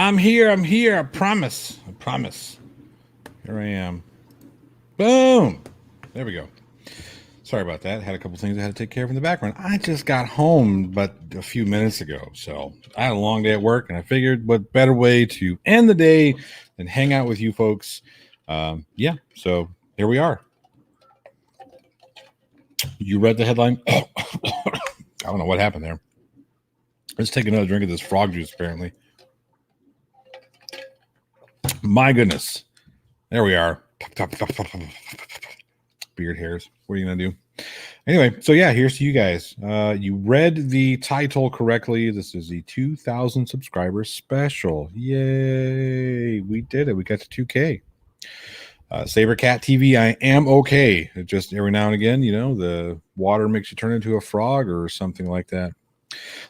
I'm here. I promise. Here I am. Boom. There we go. Sorry about that. Had a couple things I had to take care of in the background. I just got home but a few minutes ago. So I had a long day at work, and I figured what better way to end the day than hang out with you folks. Yeah, so here we are. You read the headline? I don't know what happened there. Let's take another drink of this frog juice, apparently. My goodness. There we are. Beard hairs. What are you going to do? Anyway, so yeah, here's to you guys. You read the title correctly. This is the 2,000 subscribers special. Yay. We did it. We got to 2K. Sabercat TV, I am okay. It just every now and again, the water makes you turn into a frog or something like that.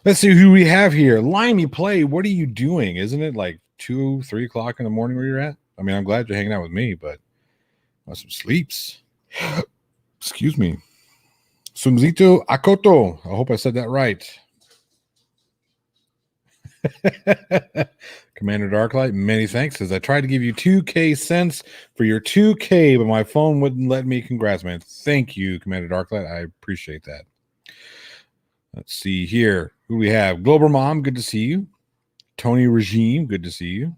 Let's see who we have here. Limey Play, what are you doing? Isn't it like 2, 3 o'clock in the morning where you're at? I mean, I'm glad you're hanging out with me, but want some sleeps. Excuse me. Sumzito Akoto. I hope I said that right. Commander Darklight, many thanks. As I tried to give you 2K cents for your 2K, but my phone wouldn't let me. Congrats, man. Thank you, Commander Darklight. I appreciate that. Let's see here. Who do we have? Global Mom, good to see you. Tony Regime, good to see you.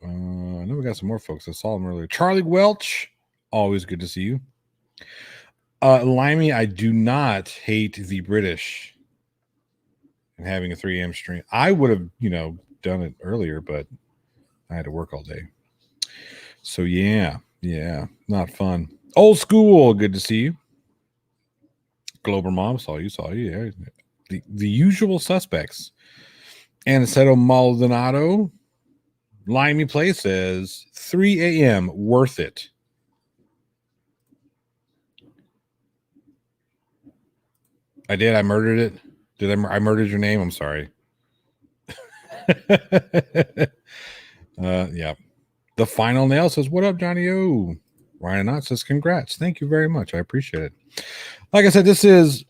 I know we got some more folks. I saw them earlier. Charlie Welch, always good to see you. Limey, I do not hate the British and having a 3 a.m. stream. I would have, done it earlier, but I had to work all day. So yeah, not fun. Old school, good to see you. Global Mom, saw you. Yeah. The usual suspects. Aniceto Maldonado, Limey Play says 3 a.m. worth it. I did. I murdered it. I murdered your name? I'm sorry. Yeah. The Final Nail says, what up, Johnny O? Ryan Knott says, congrats. Thank you very much. I appreciate it. Like I said,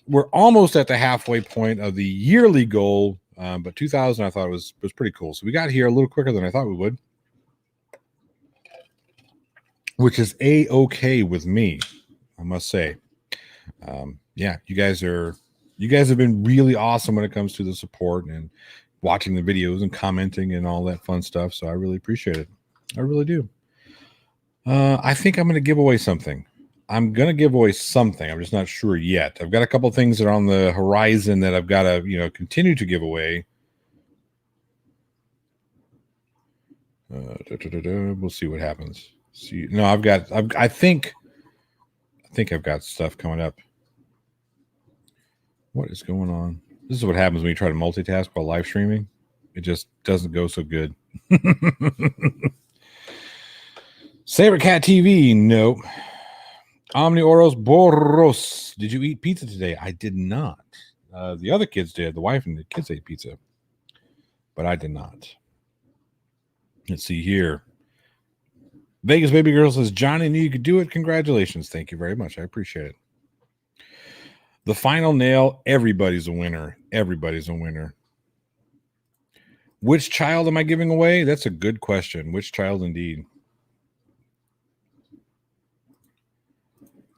we're almost at the halfway point of the yearly goal, but 2,000 I thought was pretty cool. So we got here a little quicker than I thought we would, which is A-okay with me, I must say. Yeah, you guys have been really awesome when it comes to the support and watching the videos and commenting and all that fun stuff. So I really appreciate it. I really do. I think I'm going to give away something. I'm just not sure yet. I've got a couple things that are on the horizon that I've got to, continue to give away. We'll see what happens. I think I've got stuff coming up. What is going on? This is what happens when you try to multitask while live streaming. It just doesn't go so good. Sabercat TV, nope. Omni Oros Boros. Did you eat pizza today? I did not. The other kids did. The wife and the kids ate pizza. But I did not. Let's see here. Vegas Baby Girl says, Johnny knew you could do it. Congratulations. Thank you very much. I appreciate it. The Final Nail. Everybody's a winner. Everybody's a winner. Which child am I giving away? That's a good question. Which child indeed?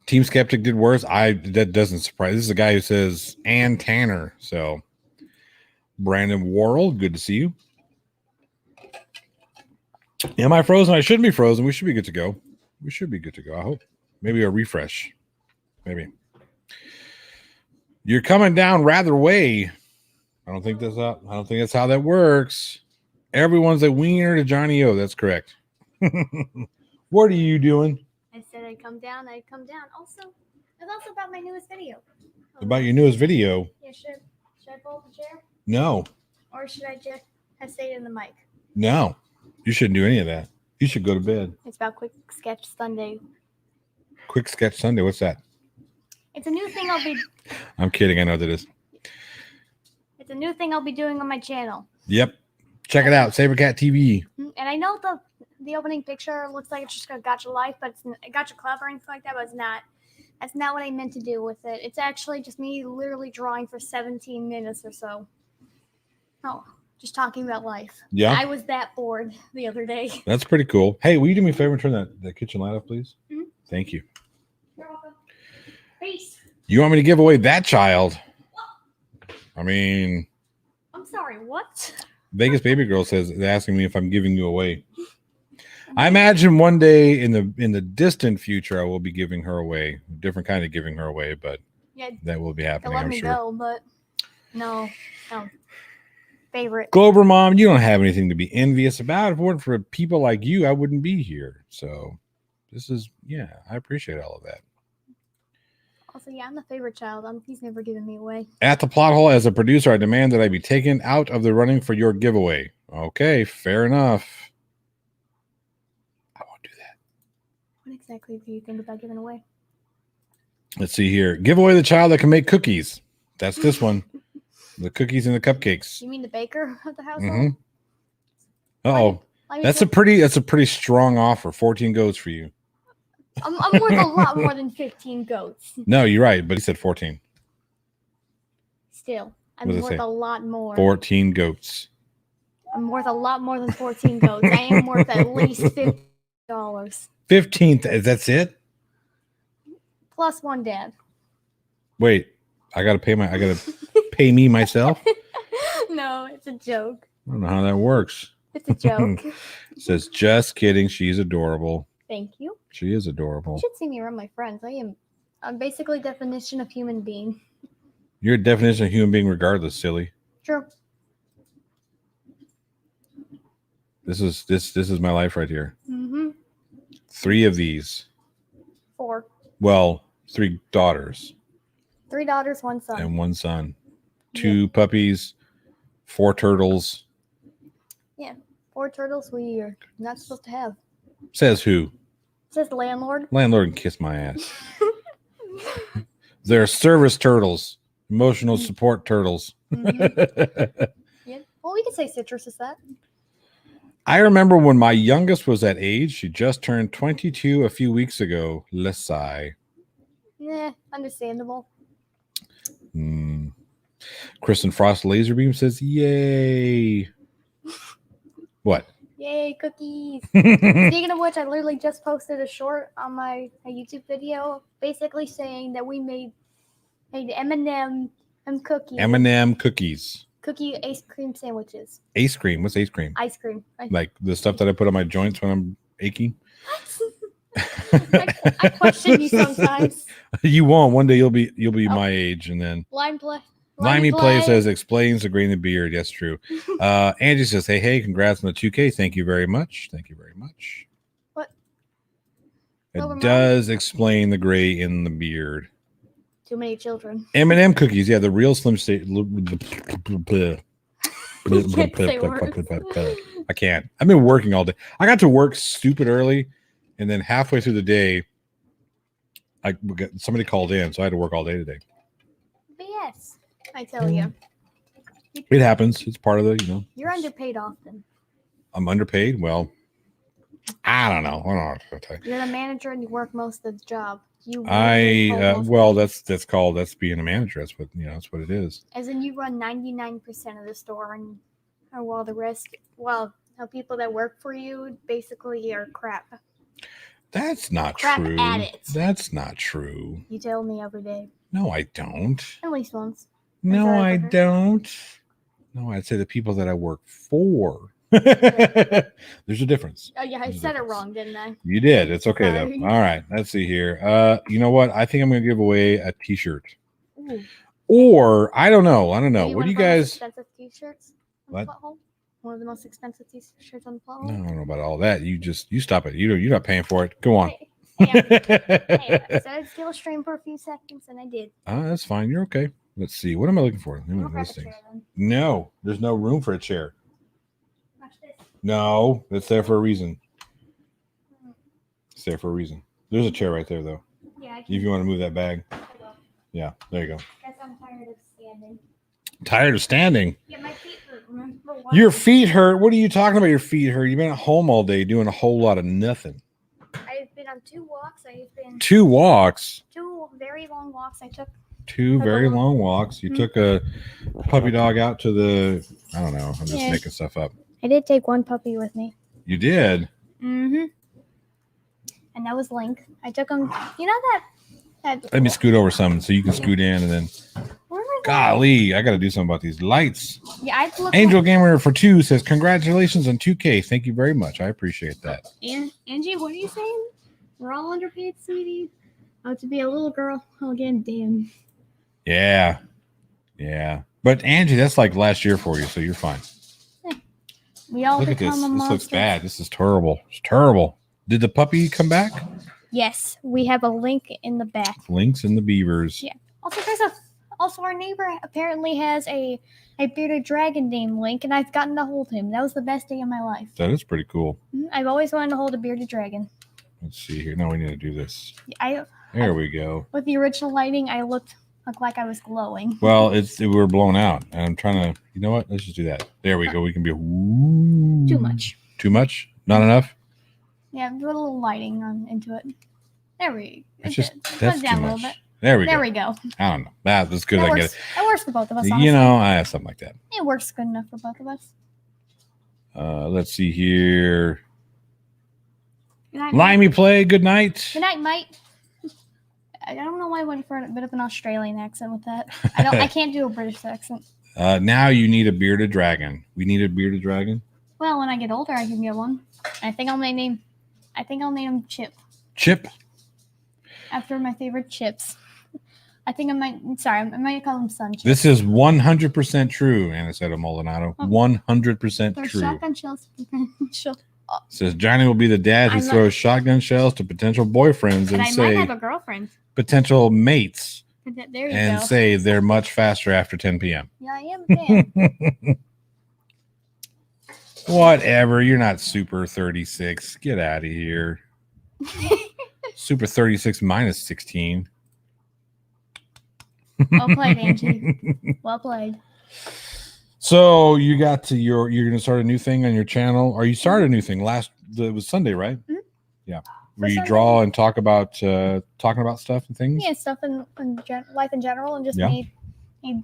Team Skeptic did worse. That doesn't surprise. This is a guy who says Ann Tanner. So Brandon Worrell, good to see you. Am I frozen? I shouldn't be frozen. We should be good to go. I hope. Maybe a refresh. Maybe. You're coming down rather way. I don't think that's how that works. Everyone's a wiener to Johnny O. That's correct. What are you doing? I said I'd come down. Also, it's also about my newest video. About your newest video? Yeah, should I pull up the chair? No. Or should I just have stayed in the mic? No. You shouldn't do any of that. You should go to bed. It's about Quick Sketch Sunday. Quick Sketch Sunday? What's that? It's a new thing I'll be... I'm kidding. I know that is. It's a new thing I'll be doing on my channel. Yep. Check it out. Sabercat TV. And I know the opening picture looks like it's just a Gotcha Life, but it's Gotcha Club or anything like that, but it's not. That's not what I meant to do with it. It's actually just me literally drawing for 17 minutes or so. Oh, just talking about life. Yeah. I was that bored the other day. That's pretty cool. Hey, will you do me a favor and turn that kitchen light off, please? Mhm. Thank you. You're welcome. Peace. You want me to give away that child? I mean, I'm sorry, what? Vegas Baby Girl says they're asking me if I'm giving you away. I imagine one day in the distant future I will be giving her away. A different kind of giving her away, but Yeah, that will be they'll happening, let I'm me sure. go, but no. Favorite. Glober Mom, you don't have anything to be envious about. If it weren't for people like you, I wouldn't be here. So this is, yeah, I appreciate all of that. Also, yeah, I'm the favorite child. He's never given me away. At the plot hole, as a producer, I demand that I be taken out of the running for your giveaway. Okay, fair enough. I won't do that. What exactly do you think about giving away? Let's see here. Give away the child that can make cookies. That's this one. The cookies and the cupcakes. You mean the baker of the household? Mm-hmm. Uh-oh. That's a pretty strong offer. 14 goats for you. I'm worth a lot more than 15 goats. No, you're right, but he said 14. Still, I'm What does it worth say? a lot more. 14 goats. I'm worth a lot more than 14 goats. I am worth at least $50. 15. That's it? Plus one dad. Wait, I gotta pay me myself? No, it's a joke. I don't know how that works. It's a joke. It says, just kidding. She's adorable. Thank you. She is You adorable. should see me around my friends. I'm basically definition of human being. You're a definition of human being regardless, silly. True. This is my life right here. Mm-hmm. 3 of these. 4. Well, 3 daughters 3 daughters, 1 son. and 1 son. 2 puppies, 4 turtles. Yeah. 4 turtles we are not supposed to have. Says who? Says the landlord. Landlord can kiss my ass. They're service turtles, emotional support turtles. Mm-hmm. Yeah. Well, we can say citrus is that. I remember when my youngest was that age. She just turned 22 a few weeks ago. Let's sigh. Yeah, understandable. Kristen Frost Laserbeam says, yay. What? Yay, cookies. Speaking of which, I literally just posted a short on my YouTube video basically saying that we made M&M and cookies. M&M cookies. Cookie ice cream sandwiches. Ice cream. What's ice cream? Ice cream. Like the stuff that I put on my joints when I'm aching? I question you sometimes. You won't. One day you'll be my age, and then Limey Play says explains the green in the beard. Yes, true. Angie says, hey, congrats on the 2K. Thank you very much. Thank you very much. What? It does explain the gray in the beard. Too many children. M&M cookies. Yeah, the real Slim State. I can't. I've been working all day. I got to work stupid early, and then halfway through the day, somebody called in, so I had to work all day today. BS. I tell you. It happens. It's part of the, You're underpaid often. I'm underpaid. Well, I don't know. I don't know what to tell you. You're the manager and you work most of the job. That's being a manager. That's what that's what it is. As in, you run 99% of the store, and while the rest, people that work for you basically are crap. That's not crap true. At it. That's not true. You tell me every day. No, I don't. At least once. No, I don't. No, I'd say the people that I work for. There's a difference. Oh yeah, I said it wrong, didn't I? You did. It's okay Sorry. though. All right, let's see here. You know what? I think I'm going to give away a T-shirt. Ooh. Or I don't know. Maybe What do you guys? Expensive T-shirts. What? One of the most expensive T-shirts on the plot. No, I don't know about all that. You stop it. You're not paying for it. Go on. Hey, I said I'd steal a stream for a few seconds, and I did. That's fine. You're okay. Let's see. What am I looking for? No, there's no room for a chair. Watch this. No, it's there for a reason. It's there for a reason. There's a chair right there, though. Yeah. If you want to move that bag. Yeah, there you go. Guess I'm tired of standing. Tired of standing? Yeah, my feet hurt. Your feet hurt? What are you talking about? Your feet hurt? You've been at home all day doing a whole lot of nothing. I've been on 2 walks. 2 walks? 2 very long walks I took. 2 very long- long walks. You took a puppy dog out to the, I don't know, I'm just Yeah. making stuff up. I did take one puppy with me. You did? Mm-hmm. And that was Link. I took him. You know that. Let me scoot over some so you can scoot in and then. Where am I going? Golly, I got to do something about these lights. Yeah, I've looked. Angel Gamer for 2 says, congratulations on 2K. Thank you very much. I appreciate that. And Angie, what are you saying? We're all underpaid, sweetie. Oh, to be a little girl. Oh, again, damn. Yeah. Yeah. But Angie, that's like last year for you, so you're fine. We all Look at become this. a This monster. looks bad. This is terrible. It's terrible. Did the puppy come back? Yes, we have a link in the back. Lynx and the beavers. Yeah. Also our neighbor apparently has a bearded dragon named Link, and I've gotten to hold him. That was the best day of my life. That is pretty cool. I've always wanted to hold a bearded dragon. Let's see here. Now we need to do this. There we go. With the original lighting, I looked like I was glowing. Well, we were blown out, and I'm trying to. You know what? Let's just do that. There we go. We can be. Ooh. Too much. Too much? Not enough? Yeah, put a little lighting into it. There we go. That's down too a little much. bit. There we There go. we go. I don't know. That's good. That I get works. it. That works for both of us. Honestly. You know, I have something like that. It works good enough for both of us. Let's see here. Good night, Limey play. Good night. Good night, mate. I don't know why I went for a bit of an Australian accent with that. I can't do a British accent. Now you need a bearded dragon. We need a bearded dragon. Well, when I get older, I can get one. I think I'll name him Chip Chip. after my favorite chips. I might call him Sun Chip. This is 100% true, Aniceto Molinado. 100% They're true. shotgun shells. Says Johnny will be the dad who throws shotgun shells to potential boyfriends and I say might have a girlfriend. potential mates There you and go. say they're much faster after 10 p.m. Yeah, I am a fan. Whatever. You're not Super 36. Get out of here. Super 36 minus 16. Well played, Angie. Well played. So you got to you're going to start a new thing on your channel, or you started a new thing it was Sunday, right? Mm-hmm. Yeah. Where you draw and talk about talking about stuff and things. Yeah, stuff in life in general, and just me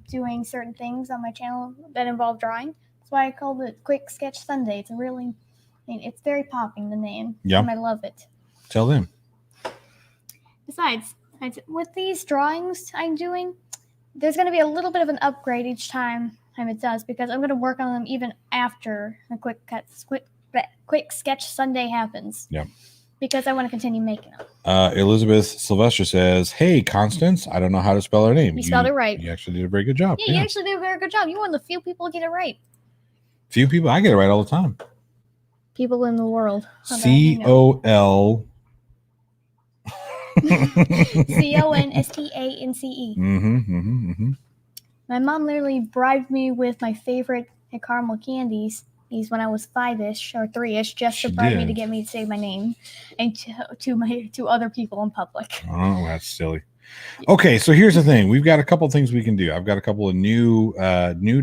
doing certain things on my channel that involve drawing. That's why I called it Quick Sketch Sunday. It's very popping, the name. Yeah. And I love it. Tell them. Besides, with these drawings I'm doing, there's going to be a little bit of an upgrade each time it does, because I'm going to work on them even after the Quick Sketch Sunday happens. Yeah. Because I want to continue making them. Elizabeth Sylvester says, "Hey, Constance, I don't know how to spell her name. You spelled it right. You actually did a very good job. Yeah, you actually did a very good job. You're one of the few people who get it right. Few people. I get it right all the time. People in the world. COL. CONSTANCE. My mom literally bribed me with my favorite caramel candies when I was 5-ish or 3-ish, just to bribe me to get me to say my name and to other people in public. Oh, that's silly. Okay, so here's the thing. We've got a couple things we can do. I've got a couple of new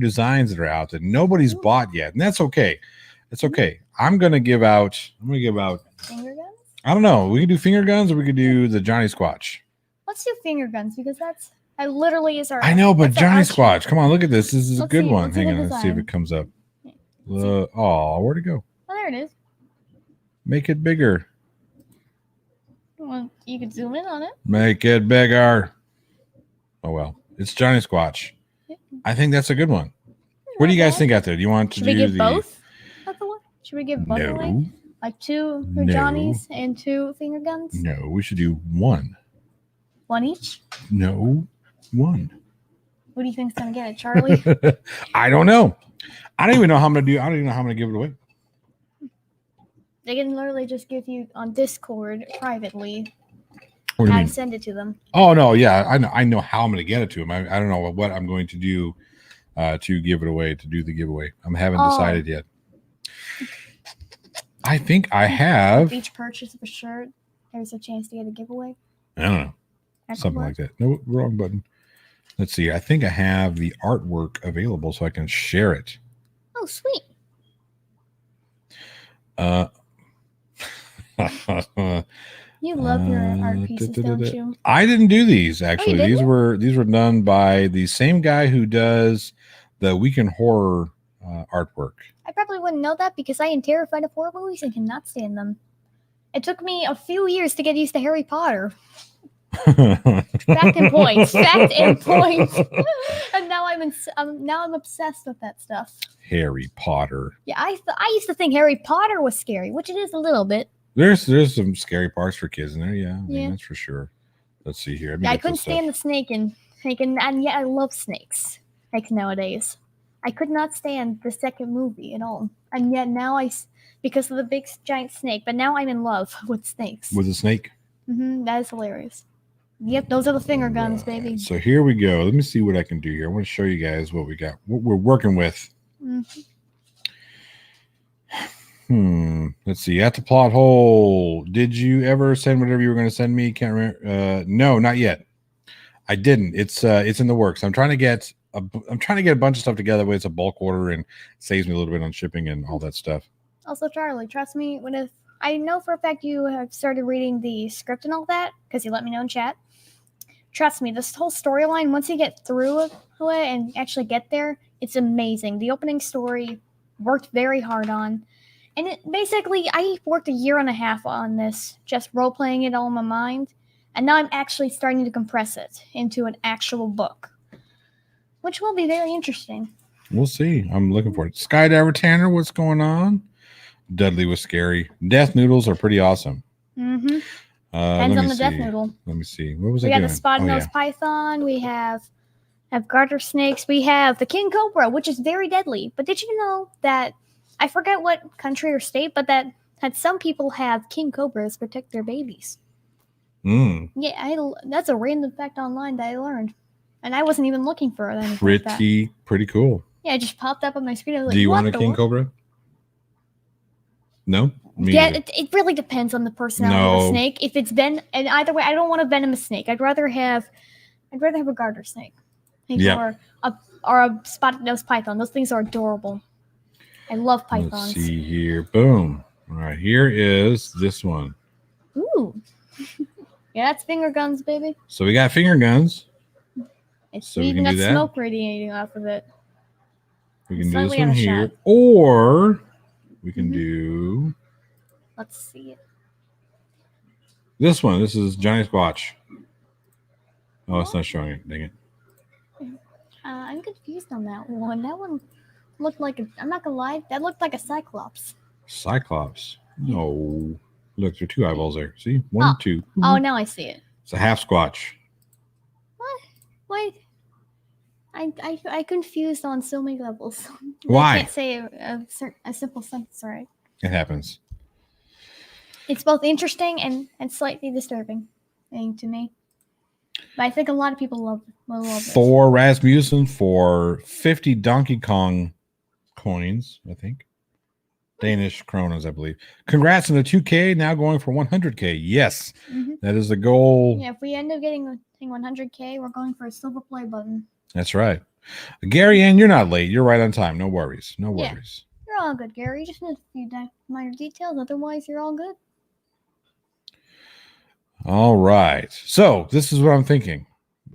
designs that are out that nobody's bought yet, and that's okay. It's okay. I'm gonna give out finger guns. I don't know. We can do finger guns, or we could do the Johnny Squatch. Let's do finger guns, because that literally is our. I know, but Johnny Squatch. Come on, look at this. This is a good one. Hang on, let's see if it comes up. Where'd it go? Oh, there it is. Make it bigger. Well, you could zoom in on it. Make it bigger. Oh well, it's Johnny Squatch. I think that's a good one. What do you guys think out there? Do you want to Should do we give both? Should we give both away? No. Like 2 for Johnnies and 2 finger guns? No, we should do 1. 1 each? No, 1. What do you think's gonna get it, Charlie? I don't know. I don't even know how I'm gonna give it away. They can literally just give you on Discord privately. What do you mean? Send it to them. Oh no, yeah, I know how I'm gonna get it to them. I don't know what I'm going to do to give it away, to do the giveaway. I haven't decided yet. I think I have. With each purchase of a shirt, there's a chance to get a giveaway. I don't know. Something like that. No, wrong button. Let's see. I think I have the artwork available so I can share it. Oh, sweet. You love your art pieces, don't you? I didn't do these actually. Oh, these were done by the same guy who does the Weekend Horror artwork. I probably wouldn't know that because I am terrified of horror movies and cannot stand them. It took me a few years to get used to Harry Potter. Fact and points. And now I'm obsessed with that stuff. Harry Potter. Yeah, I used to think Harry Potter was scary, which it is a little bit. There's some scary parts for kids in there, yeah. I mean, that's for sure. Let's see here. I couldn't stand the snake and yet I love snakes. Like nowadays, I could not stand the second movie at all, and yet now because of the big giant snake. But now I'm in love with snakes. With a snake. That is hilarious. Yep, those are the finger guns, baby. So here we go. Let me see what I can do here. I want to show you guys what we got, what we're working with. Let's see. At the plot hole. Did you ever send whatever you were going to send me? Can't remember. No, not yet. I didn't. It's in the works. I'm trying to get a bunch of stuff together where it's a bulk order and saves me a little bit on shipping and all that stuff. Also, Charlie, trust me, I know for a fact you have started reading the script and all that because you let me know in chat. Trust me, this whole storyline, once you get through it and actually get there, it's amazing. The opening story worked very hard on. And I worked 1.5 years on this, just role-playing it all in my mind. And now I'm actually starting to compress it into an actual book, which will be very interesting. We'll see. I'm looking for it. Skydiver Tanner, what's going on? Dudley was scary. Death noodles are pretty awesome. Depends on the death noodle. Let me see. What was we got the spotted-nosed python. We have garter snakes. We have the king cobra, which is very deadly. But did you know that, I forget what country or state, but that some people have king cobras protect their babies. Yeah, that's a random fact online that I learned. And I wasn't even looking for it. Pretty cool. Yeah, it just popped up on my screen. I was like, do you want a king cobra? No? It really depends on the personality of the snake. If it's and either way, I don't want a venomous snake. I'd rather have a garter snake. Or a spotted-nosed python. Those things are adorable. I love pythons. Let's see here. Boom. All right, here is this one. Ooh. Yeah, that's finger guns, baby. So we got finger guns. It's even got smoke radiating off of it. We can do this one here. Or we can do... Let's see it. This one. This is Johnny Squatch. Oh, it's not showing it. Dang it. I'm confused on that one. That one looked like I'm not gonna lie, that looked like a cyclops. Cyclops? No. Look, there are 2 eyeballs there. See? 1, 2. Oh, now I see it. It's a half squatch. What? Why? I confused on so many levels. Why? I can't say a simple sentence, right? It happens. It's both interesting and slightly disturbing to me. But I think a lot of people love it. Thor Rasmussen for 50 Donkey Kong coins, I think. Danish kronas, I believe. Congrats on the 2K, now going for 100K. Yes, that is the goal. Yeah, if we end up getting 100K, we're going for a silver play button. That's right. Gary Ann, you're not late. You're right on time. No worries. No worries. You're all good, Gary. You just need a few minor details. Otherwise, you're all good. All right. So this is what I'm thinking.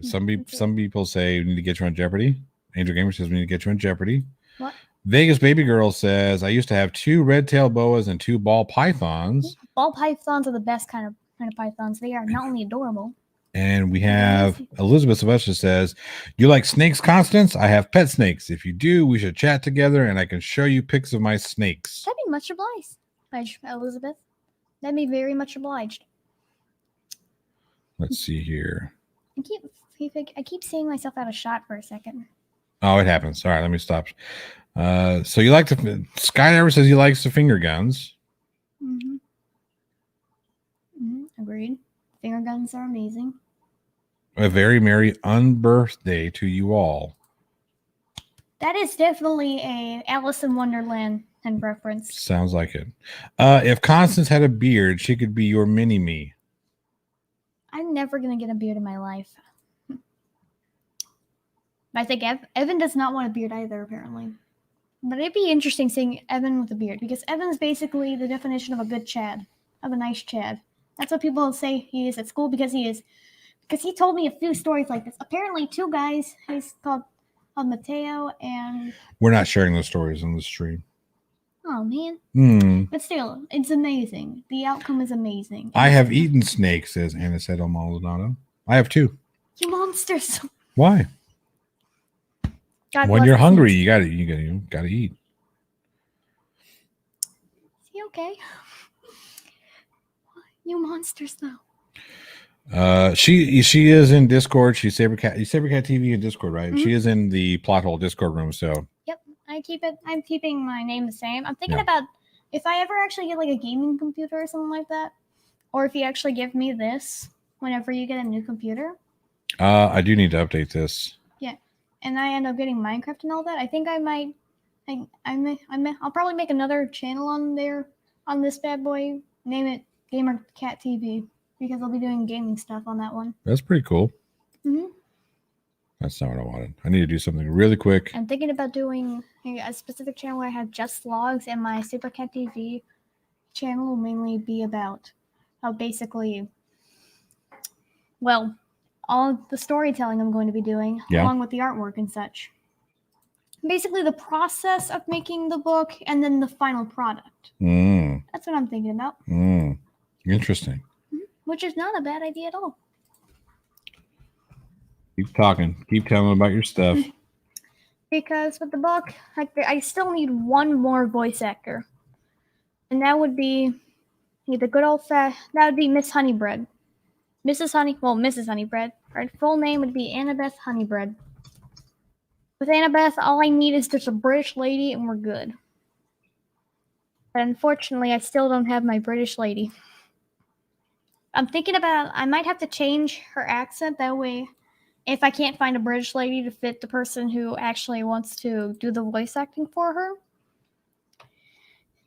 Some people say we need to get you on Jeopardy. Angel Gamer says we need to get you on Jeopardy. What? Vegas Baby Girl says I used to have 2 red-tailed boas and 2 ball pythons. Ball pythons are the best kind of pythons. They are not only adorable. And we have Elizabeth Sylvester says, you like snakes, Constance? I have pet snakes. If you do, we should chat together and I can show you pics of my snakes. That'd be much obliged, Elizabeth. That'd be very much obliged. Let's see here. I keep seeing myself out of shot for a second. Oh, it happens. All right, let me stop. So you like Skydiver says he likes the finger guns. Agreed. Finger guns are amazing. A very merry unbirthday to you all. That is definitely a Alice in Wonderland reference. Sounds like it. If Constance had a beard, she could be your mini-me. I'm never going to get a beard in my life. I think Evan does not want a beard either, apparently. But it'd be interesting seeing Evan with a beard, because Evan's basically the definition of a good Chad. Of a nice Chad. That's what people say he is at school because he is. Because he told me a few stories like this. Apparently, two guys, he's called Mateo and... We're not sharing those stories on the stream. Oh, man. But still, it's amazing. The outcome is amazing. I have eaten snakes, says Aniceto Maldonado. I have too. You monsters. Why? When you're hungry, you gotta eat. Is he okay? You monsters, though. She is in Discord. She's Sabercat TV in Discord, right? Mm-hmm. She is in the plot hole Discord room. So yep, I'm keeping my name the same. I'm thinking about if I ever actually get like a gaming computer or something like that, or if you actually give me this whenever you get a new computer. I do need to update this. Yeah, and I end up getting Minecraft and all that. I think I might. I'll probably make another channel on there on this bad boy. Name it Gamer Cat TV. Because I'll be doing gaming stuff on that one. That's pretty cool. Mm-hmm. That's not what I wanted. I need to do something really quick. I'm thinking about doing a specific channel where I have just vlogs, and my Super Cat TV channel will mainly be about how basically, well, all the storytelling I'm going to be doing, along with the artwork and such. Basically, the process of making the book and then the final product. That's what I'm thinking about. Interesting. Which is not a bad idea at all. Keep talking. Keep telling them about your stuff. Because with the book, I still need one more voice actor. And that would be the good old that would be Miss Honeybread. Mrs. Honeybread. Her full name would be Annabeth Honeybread. With Annabeth, all I need is just a British lady and we're good. But unfortunately, I still don't have my British lady. I'm thinking about I might have to change her accent. That way, if I can't find a British lady to fit the person who actually wants to do the voice acting for her,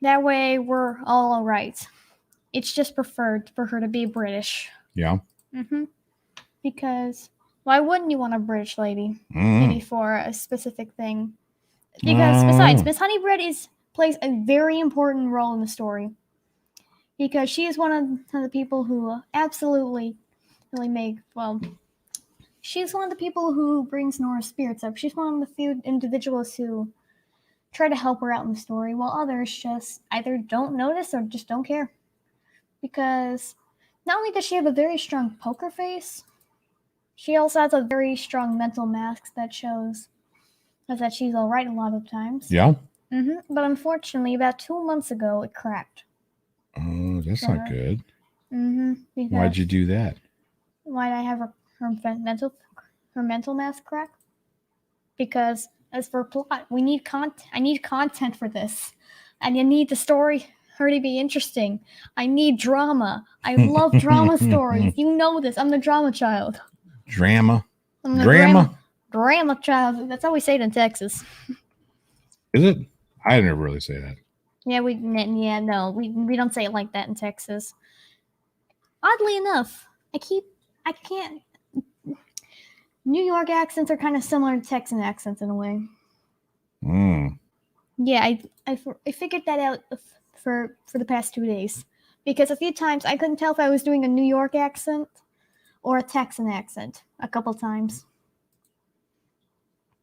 that way we're all right. It's just preferred for her to be British. Yeah. Mm-hmm. Because why wouldn't you want a British lady maybe for a specific thing? Because besides, Miss Honeybread plays a very important role in the story. Because she is one of the people who absolutely really she's one of the people who brings Nora's spirits up. She's one of the few individuals who try to help her out in the story, while others just either don't notice or just don't care. Because not only does she have a very strong poker face, she also has a very strong mental mask that shows that she's all right a lot of times. Yeah. Mm-hmm. But unfortunately, about 2 months ago, it cracked. Oh, that's not good. Mm-hmm. Why'd you do that? Why'd I have her mental mask crack? Because as for plot, we need I need content for this, and you need the story her to be interesting. I need drama. I love drama stories. You know this. I'm the drama child. Drama. Drama child. That's how we say it in Texas. Is it? I never really say that. Yeah, we don't say it like that in Texas. Oddly enough, I can't. New York accents are kind of similar to Texan accents in a way. Yeah, I figured that out for the past 2 days. Because a few times I couldn't tell if I was doing a New York accent or a Texan accent a couple times.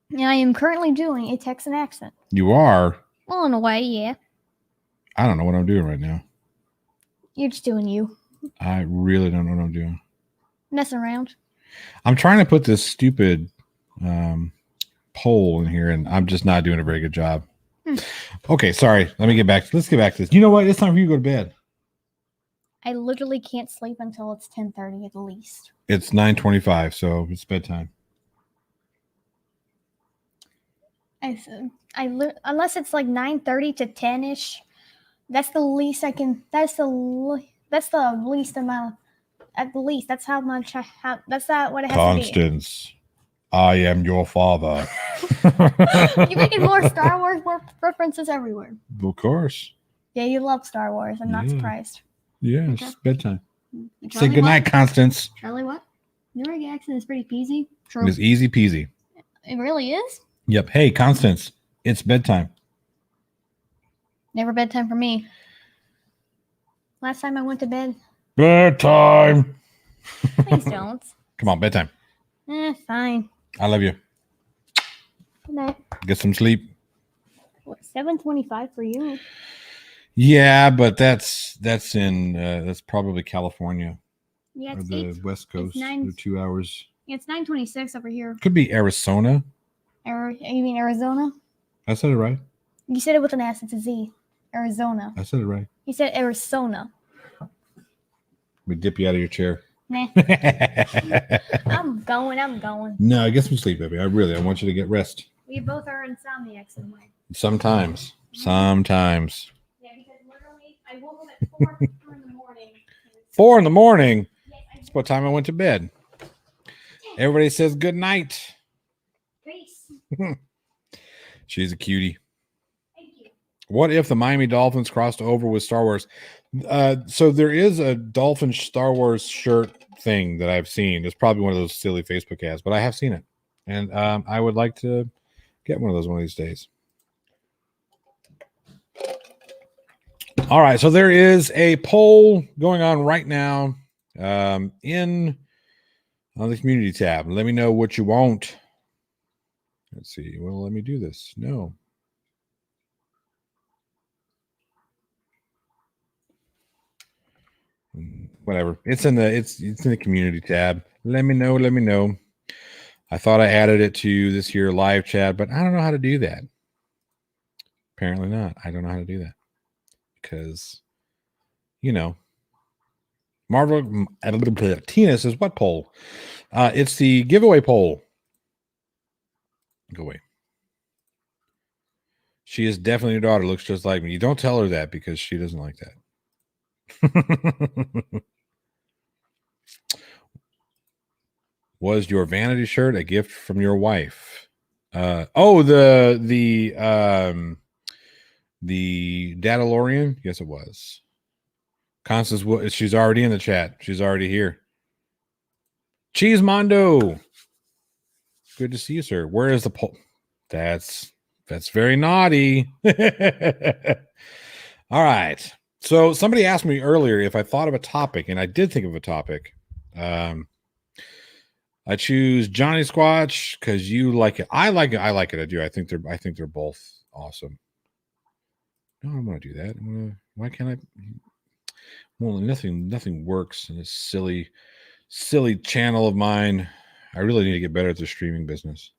And I am currently doing a Texan accent. You are? Well, in a way, yeah. I don't know what I'm doing right now. You're just doing you. I really don't know what I'm doing. Messing around. I'm trying to put this stupid poll in here, and I'm just not doing a very good job. Okay, sorry. Let's get back to this. You know what? It's time for you to go to bed. I literally can't sleep until it's 10:30 at least. It's 9:25, so it's bedtime. Unless it's like 9:30 to 10ish, that's the least I can. That's the least amount. At the least, that's how much I have. That's not what it has Constance, I am your father. You're making more Star Wars references everywhere. Of course. Yeah, you love Star Wars. I'm not surprised. Yeah, it's bedtime. Say goodnight, Constance. Charlie, what? Your accent is pretty peasy. True. It's easy peasy. It really is? Yep. Hey, Constance, it's bedtime. Never bedtime for me. Last time I went to bed Bedtime. Please don't. Come on, bedtime. Fine. I love you. Good night. Get some sleep. What, 7:25 for you? Yeah, but that's probably California. Yeah, or it's the West Coast. They're 2 hours. Yeah, it's 9:26 over here. Could be Arizona. You mean Arizona? I said it right. You said it with an S. It's a Z. Arizona. I said it right. You said Arizona. We dip you out of your chair. Nah. I'm going. No, get some sleep, baby. I want you to get rest. We both are insomniacs in a way. Sometimes. Yeah, because literally, I woke up at 4 in the morning. 4 in the morning? Yes, that's what time I went to bed. Everybody says good night. Peace. She's a cutie. Thank you. What if the Miami Dolphins crossed over with Star Wars? So there is a Dolphin Star Wars shirt thing that I've seen. It's probably one of those silly Facebook ads, but I have seen it. And I would like to get one of those one of these days. All right. So there is a poll going on right now on the community tab. Let me know what you want. Let's see. Well, let me do this. No. Whatever. It's in the community tab. Let me know. I thought I added it to this here live chat, but I don't know how to do that. Apparently not. I don't know how to do that because, Marvel Tina says what poll? It's the giveaway poll. Go away. She is definitely your daughter. Looks just like me. You don't tell her that because she doesn't like that. Was your vanity shirt a gift from your wife? The Datalorian? Yes, it was. Constance, she's already in the chat. She's already here. Cheese Mondo. Good to see you, sir. Where is the poll? That's very naughty. All right. So somebody asked me earlier if I thought of a topic, and I did think of a topic. I choose Johnny Squatch because you like it. I like it. I do. I think they're both awesome. No, I'm gonna do that. Why can't I? Well, nothing works in this silly channel of mine. I really need to get better at the streaming business.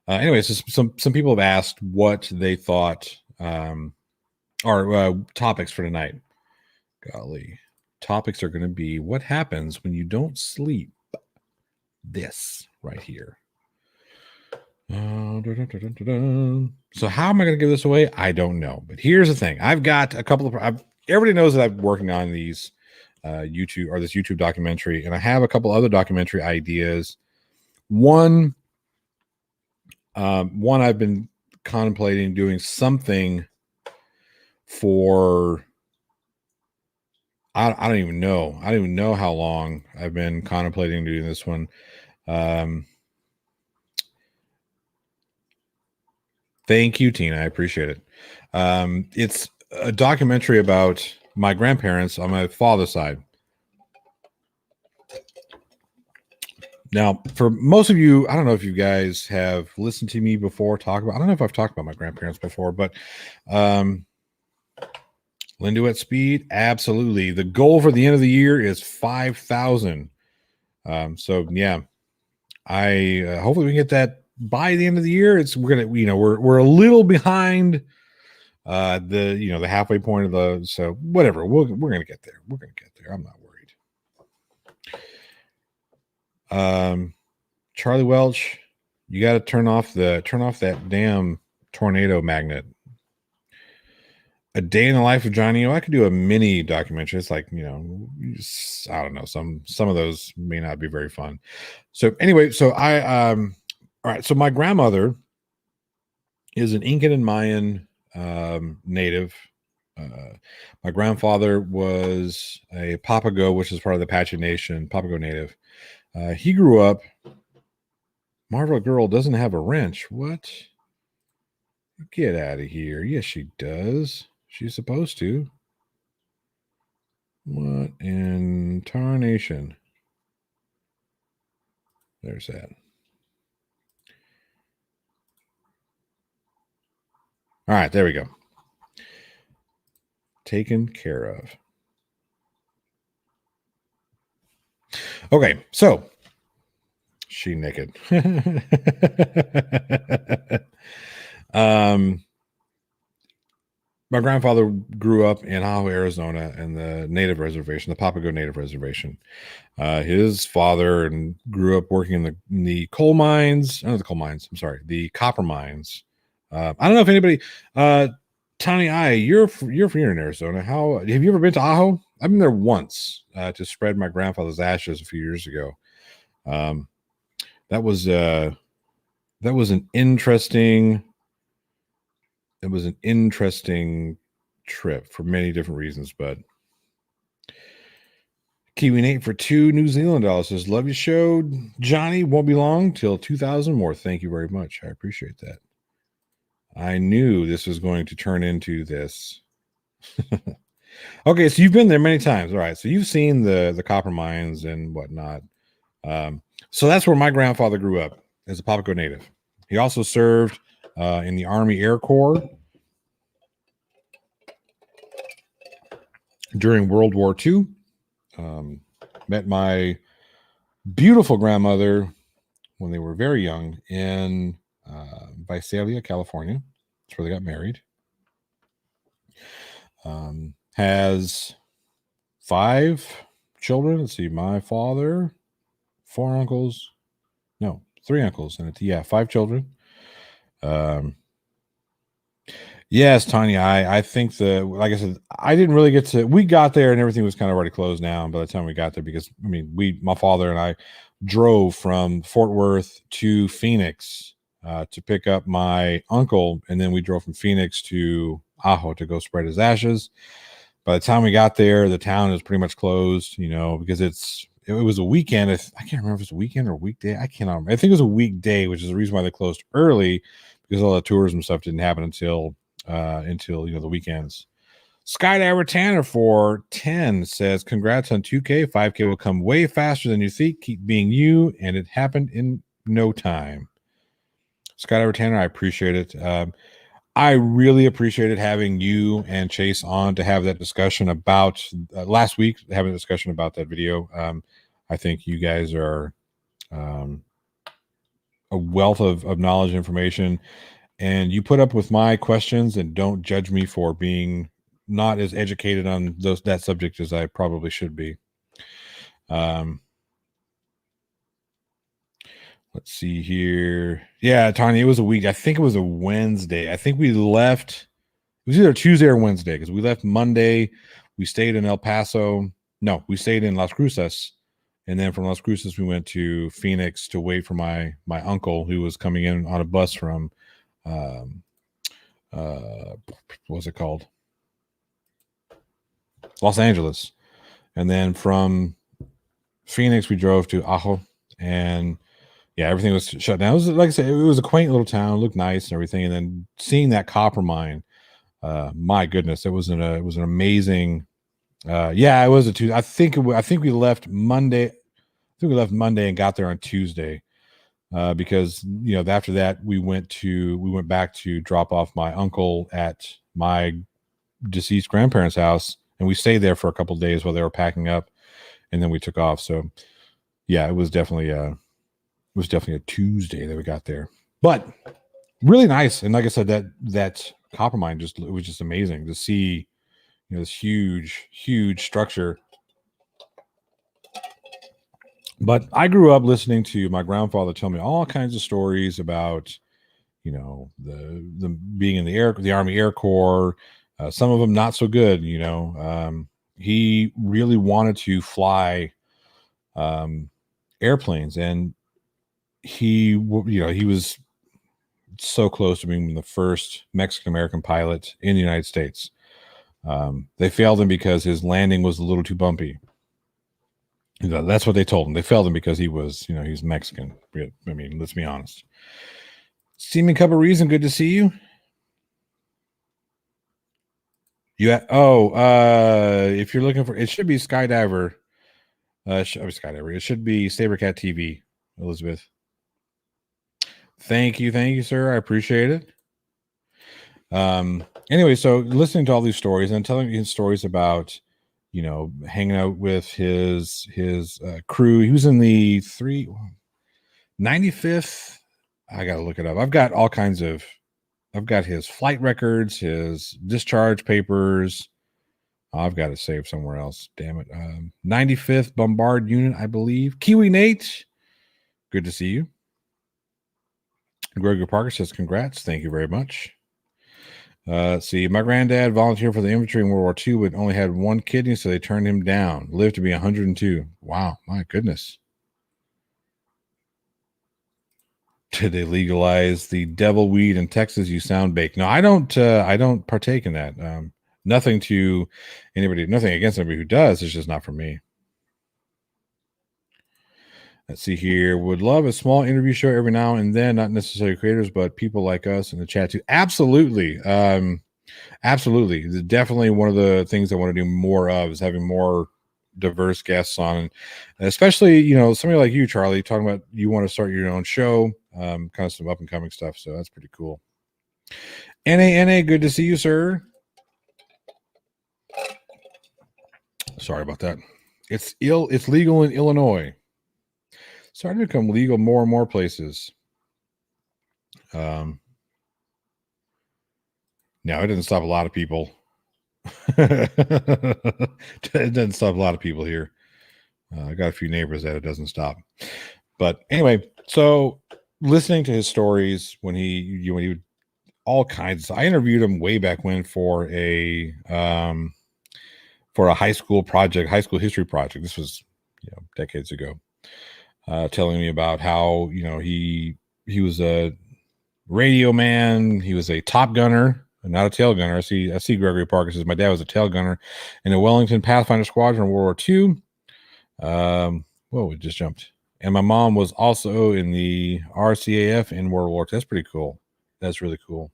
Anyways, some people have asked what they thought are topics for tonight. Golly, topics are going to be what happens when you don't sleep. This right here. So how am I going to give this away? I don't know. But here's the thing. I've got a couple of. Everybody knows that I'm working on these this YouTube documentary, and I have a couple other documentary ideas. One I've been contemplating doing something for. I don't even know. I don't even know how long I've been contemplating doing this one. Thank you, Tina. I appreciate it. It's a documentary about my grandparents on my father's side. Now, for most of you, I don't know if you guys have listened to me before talk about. I don't know if I've talked about my grandparents before, but Lindu at speed, absolutely. The goal for the end of the year is 5,000. So yeah, I hopefully we can get that by the end of the year. We're a little behind the halfway point of the, so whatever. We're gonna get there. We're gonna get there. I'm not worried. Charlie Welch, you got to turn off that damn tornado magnet. A day in the life of Johnny. I could do a mini documentary. It's like, I don't know. Some of those may not be very fun. So anyway, so all right. So my grandmother is an Incan and Mayan native. My grandfather was a Papago, which is part of the Apache Nation, Papago native. He grew up. Marvel Girl doesn't have a wrench. What? Get out of here. Yes, she does. She's supposed to. What in tarnation? There's that. All right, there we go. Taken care of. Okay, so she naked. My grandfather grew up in Ajo, Arizona, in the Native Reservation, the Papago Native Reservation. His father and grew up working in the coal mines. Not the coal mines. I'm sorry, the copper mines. I don't know if anybody. Tony, you're from here in Arizona. How have you ever been to Ajo? I've been there once to spread my grandfather's ashes a few years ago. That was an interesting. It was an interesting trip for many different reasons, but Kiwi Nate for $2 New Zealand dollars says, "Love your show, Johnny. Won't be long till 2,000 more. Thank you very much. I appreciate that. I knew this was going to turn into this." Okay, so you've been there many times. All right, so you've seen the copper mines and whatnot. So that's where my grandfather grew up as a Papago native. He also served in the Army Air Corps during World War II. Met my beautiful grandmother when they were very young in Visalia, California. That's where they got married. Has 5 children. Let's see, my father, 4 uncles, no, 3 uncles, and 5 children. Yes, Tanya, I think like I said, I didn't really get to, we got there and everything was kind of already closed down by the time we got there because, I mean, my father and I drove from Fort Worth to Phoenix to pick up my uncle, and then we drove from Phoenix to Ajo to go spread his ashes. By the time we got there, the town is pretty much closed, because it was a weekend. I can't remember if it's a weekend or a weekday. I cannot remember. I think it was a weekday, which is the reason why they closed early, because all the tourism stuff didn't happen until the weekends. Skydiver Tanner for 10 says, "Congrats on 2K. 5K will come way faster than you think. Keep being you," and it happened in no time. Skydiver Tanner, I appreciate it. I really appreciated having you and Chase on to have that discussion about last week, having a discussion about that video. I think you guys are a wealth of knowledge and information, and you put up with my questions and don't judge me for being not as educated on that subject as I probably should be. Let's see here. Yeah, Tanya, it was a week. I think it was a Wednesday. I think we left. It was either Tuesday or Wednesday because we left Monday. We stayed in El Paso. No, we stayed in Las Cruces. And then from Las Cruces, we went to Phoenix to wait for my uncle who was coming in on a bus from, what was it called? Los Angeles. And then from Phoenix, we drove to Ajo, and everything was shut down. It was, like I said, it was a quaint little town, looked nice and everything. And then seeing that copper mine, my goodness, it was an amazing. It was a Tuesday. I think we left Monday. I think we left Monday and got there on Tuesday, because after that we went back to drop off my uncle at my deceased grandparents' house, and we stayed there for a couple of days while they were packing up, and then we took off. So it was definitely a Tuesday that we got there, but really nice. And like I said, that copper mine it was just amazing to see, this huge structure. But I grew up listening to my grandfather tell me all kinds of stories about, the being in the Army Air Corps. Some of them not so good. He really wanted to fly airplanes, and he was so close to being the first Mexican American pilot in the United States. They failed him because his landing was a little too bumpy. That's what they told him. They failed him because he was, he's Mexican. I mean, let's be honest. Seeming Cup of Reason, good to see you. If you're looking for, it should be Skydiver. Skydiver. It should be Sabercat TV, Elizabeth. Thank you, sir. I appreciate it. Anyway, so listening to all these stories and telling his stories about, hanging out with his crew. He was in the 95th. I gotta look it up. I've got his flight records, his discharge papers. I've got it saved somewhere else. Damn it. 95th Bombard Unit, I believe. Kiwi Nate, good to see you. Gregory Parker says, congrats. Thank you very much. Let's see. My granddad volunteered for the infantry in World War II, but only had one kidney, so they turned him down. Lived to be 102. Wow, my goodness. Did they legalize the devil weed in Texas? You sound baked. No, I don't partake in that. Nothing against anybody who does. It's just not for me. Let's see here. Would love a small interview show every now and then, not necessarily creators, but people like us in the chat too. Absolutely. Absolutely. Definitely one of the things I want to do more of is having more diverse guests on, and especially, somebody like you, Charlie, talking about you want to start your own show, kind of some up and coming stuff. So that's pretty cool. NA, good to see you, sir. Sorry about that. It's legal in Illinois. Starting to become legal more and more places. Now it doesn't stop a lot of people. It doesn't stop a lot of people here. I got a few neighbors that it doesn't stop. But anyway, so listening to his stories when he would all kinds. I interviewed him way back when for a high school history project. This was decades ago. Telling me about how he was a radio man. He was a top gunner, not a tail gunner. I see Gregory Parker says my dad was a tail gunner in the Wellington Pathfinder Squadron in World War II. Whoa, it just jumped. And my mom was also in the RCAF in World War II. That's pretty cool. That's really cool.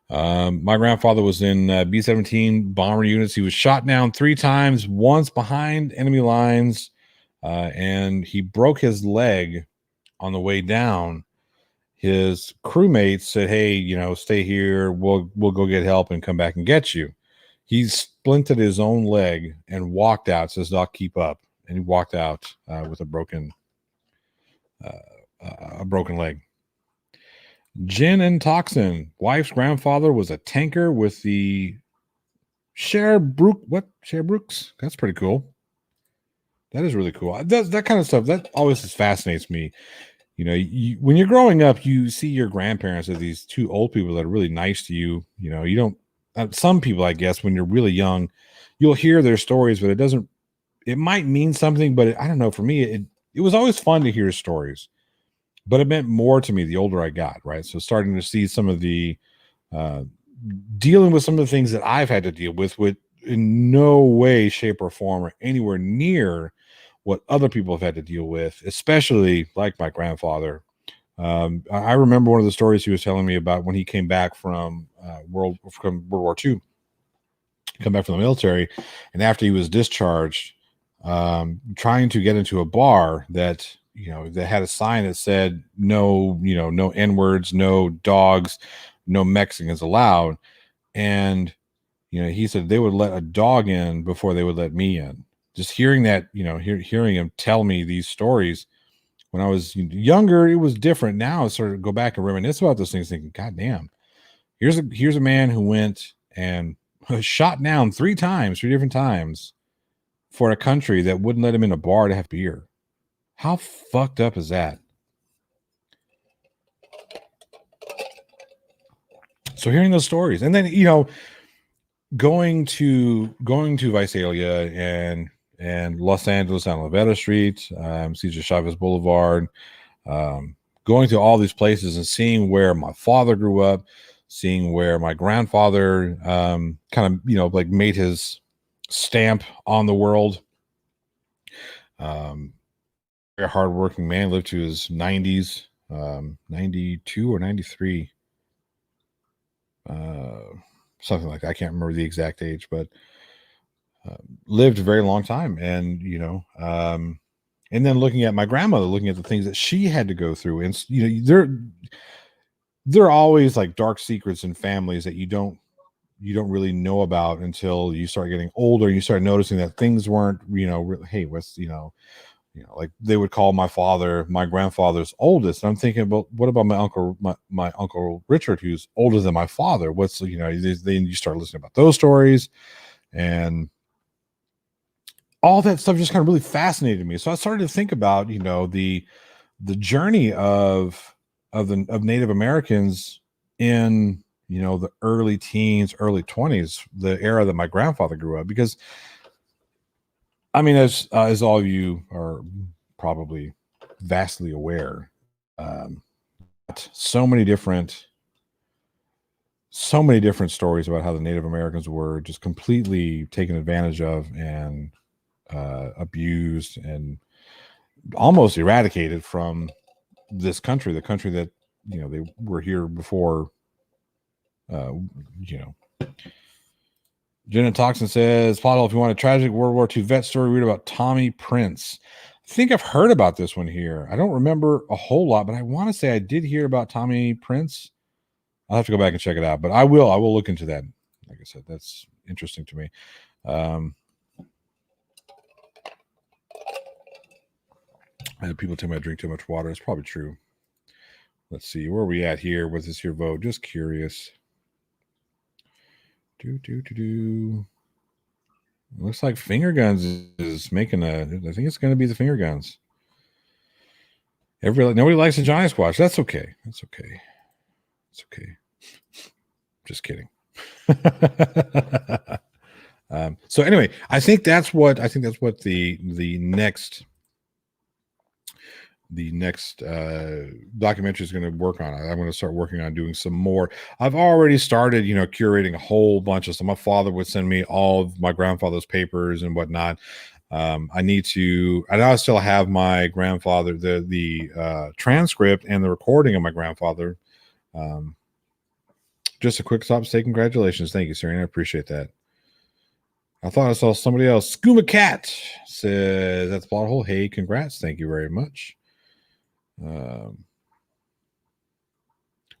My grandfather was in B-17 bomber units. He was shot down 3 times, once behind enemy lines. And he broke his leg on the way down. His crewmates said, hey, stay here. We'll go get help and come back and get you. He splinted his own leg and walked out. Says, Doc, keep up. And he walked out with a broken leg. Gin and Toxin. Wife's grandfather was a tanker with the Sherbrooks. That's pretty cool. That is really cool. That kind of stuff, that always just fascinates me. When you're growing up, you see your grandparents as these 2 old people that are really nice to you. You don't. Some people, I guess, when you're really young, you'll hear their stories, but it might mean something, but I don't know. For me, it was always fun to hear stories, but it meant more to me the older I got. Right, so starting to see some of the dealing with some of the things that I've had to deal with in no way, shape, or form, or anywhere near what other people have had to deal with, especially like my grandfather. I remember one of the stories he was telling me about when he came back from World War II, come back from the military, and after he was discharged, trying to get into a bar that had a sign that said no N-words, no dogs, no Mexicans allowed, and he said they would let a dog in before they would let me in. Just hearing that, hearing him tell me these stories when I was younger, it was different. Now I sort of go back and reminisce about those things, thinking, God damn, here's a man who went and was shot down 3 different times for a country that wouldn't let him in a bar to have beer. How fucked up is that? So hearing those stories, and then going to Visalia and Los Angeles on Lavetta Street, Cesar Chavez Boulevard, going to all these places and seeing where my father grew up, seeing where my grandfather kind of like made his stamp on the world. Very hardworking man, lived to his 90s, 92 or 93. something like that. I can't remember the exact age, but lived a very long time. And, and then looking at my grandmother, looking at the things that she had to go through. And, there are always like dark secrets in families that you don't really know about until you start getting older. You start noticing that things weren't, hey, what's, like they would call my father my grandfather's oldest. And I'm thinking about, what about my uncle Richard, who's older than my father? What's, then you start listening about those stories, and all that stuff just kind of really fascinated me. So I started to think about, the journey of Native Americans in, the early teens, early 20s, the era that my grandfather grew up. Because I mean, as all of you are probably vastly aware, so many different stories about how the Native Americans were just completely taken advantage of and abused and almost eradicated from this country, the country that, they were here before. Jenna Toxin says, Pothole, if you want a tragic World War II vet story, read about Tommy Prince. I think I've heard about this one here. I don't remember a whole lot, but I want to say I did hear about Tommy Prince. I'll have to go back and check it out, but I will look into that. Like I said, that's interesting to me. People tell me I drink too much water. It's probably true. Let's see, where are we at here with this here vote? Just curious. Looks like Finger Guns is making I think it's going to be the Finger Guns. Nobody likes the Giant Squash. That's okay. It's okay. Just kidding. So anyway, I think that's what the next documentary is going to work on. I'm going to start working on doing some more. I've already started, curating a whole bunch of stuff. My father would send me all of my grandfather's papers and whatnot. I now still have my grandfather, the transcript and the recording of my grandfather. Just a quick stop to say congratulations. Thank you, Serena. I appreciate that. I thought I saw somebody else. Skooma Cat says, that's Pothole. Hey, congrats. Thank you very much.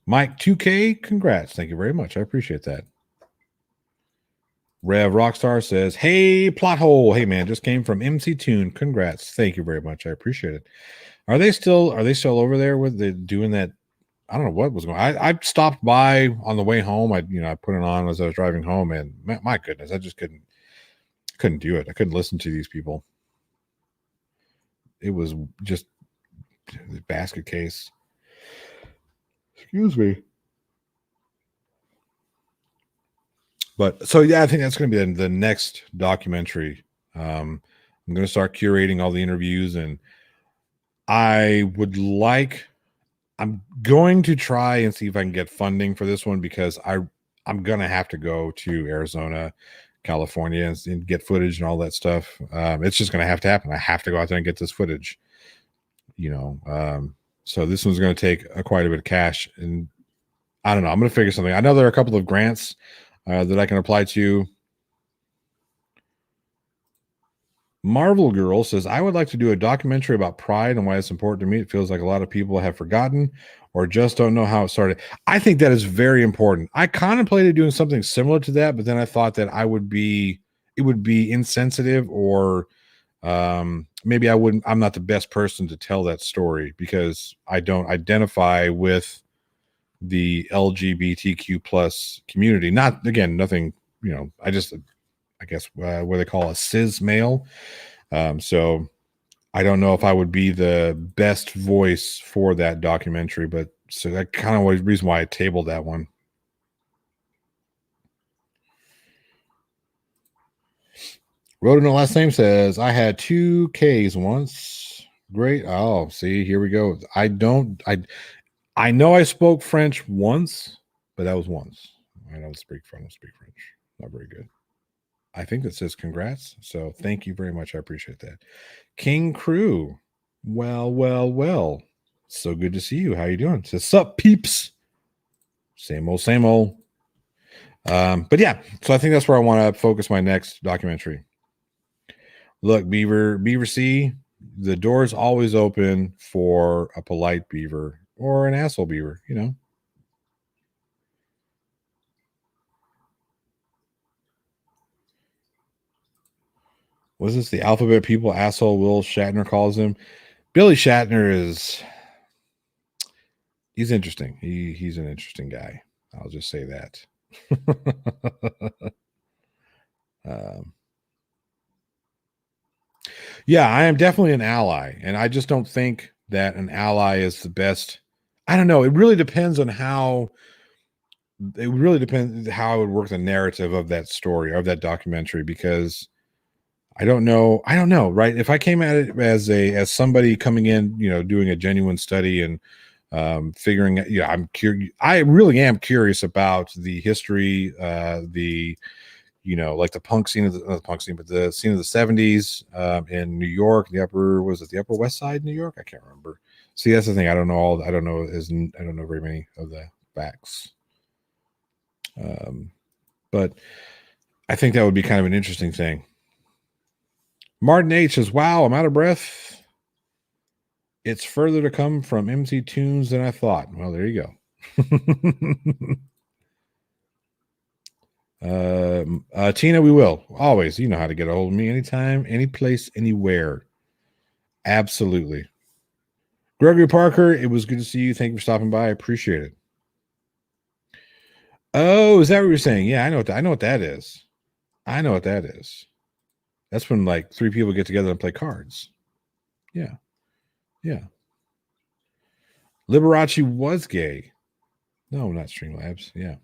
Mike 2K, congrats. Thank you very much. I appreciate that. Rev Rockstar says, hey, Plothole. Hey, man, just came from MC Tune. Congrats. Thank you very much. I appreciate it. Are they still over there with doing that? I don't know what was going on. I stopped by on the way home. I put it on as I was driving home, and my goodness, I just couldn't do it. I couldn't listen to these people. It was just the basket case. Excuse me. But so yeah, I think that's going to be the next documentary. I'm going to start curating all the interviews, and I'm going to try and see if I can get funding for this one, because I'm going to have to go to Arizona, California, and get footage and all that stuff. It's just going to happen. I have to go out there and get this footage. So this one's going to take quite a bit of cash, and I don't know. I'm going to figure something. I know there are a couple of grants that I can apply to. Marvel Girl says, I would like to do a documentary about pride and why it's important to me. It feels like a lot of people have forgotten or just don't know how it started. I think that is very important. I contemplated doing something similar to that, but then I thought that it would be insensitive, or maybe I'm not the best person to tell that story, because I don't identify with the LGBTQ plus community. Nothing, I guess what they call a cis male. So I don't know if I would be the best voice for that documentary, but so that kind of was the reason why I tabled that one. Wrote in the last name says, I had 2 Ks once. Great. Oh, see, here we go. I know I spoke French once, but that was once. I don't speak French. Not very good. I think that says congrats. So thank you very much. I appreciate that. King Crew. Well. So good to see you. How you doing? Says, sup, peeps. Same old. But yeah, so I think that's where I want to focus my next documentary. Look, Beaver C, the door is always open for a polite beaver or an asshole beaver, you know. Was this the alphabet people asshole Will Shatner calls him? Billy Shatner he's interesting. He's an interesting guy. I'll just say that. um, yeah, I am definitely an ally, and I just don't think that an ally is the best. I don't know. It really depends on how. It really depends how I would work the narrative of that story, of that documentary, because I don't know, right? If I came at it as somebody coming in, you know, doing a genuine study and figuring, I'm curious. I really am curious about the history, like the punk scene of not the punk scene, but the scene of the '70s in New York, the Upper West Side, New York? I can't remember. See, that's the thing. I don't know very many of the facts. But I think that would be kind of an interesting thing. Martin H says, "Wow, I'm out of breath. It's further to come from MC Tunes than I thought." Well, there you go. Tina, we will always. You know how to get a hold of me anytime, any place, anywhere. Absolutely. Gregory Parker, it was good to see you. Thank you for stopping by. I appreciate it. Oh, is that what you're saying? Yeah, I know what that is. I know what that is. That's when like 3 people get together and play cards. Yeah. Yeah. Liberace was gay. No, not Streamlabs. Yeah.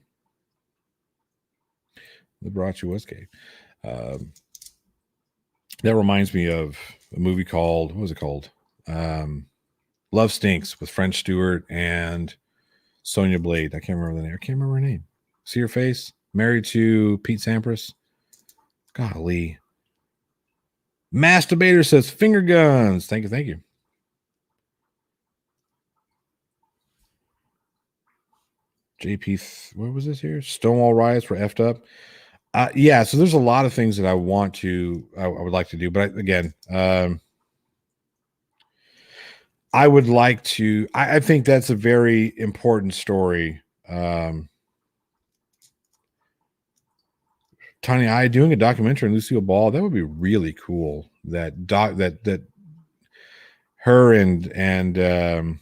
Liberace was gay. That reminds me of a movie called, what was it called? Love Stinks with French Stewart and Sonia Blade. I can't remember the name. I can't remember her name. See her face? Married to Pete Sampras. Golly. Masturbator says finger guns. Thank you. JP, what was this here? Stonewall riots were effed up. Yeah, so there's a lot of things that I would like to do, but again, I would like to. I think that's a very important story. Tiny I doing a documentary on Lucille Ball, that would be really cool. That her and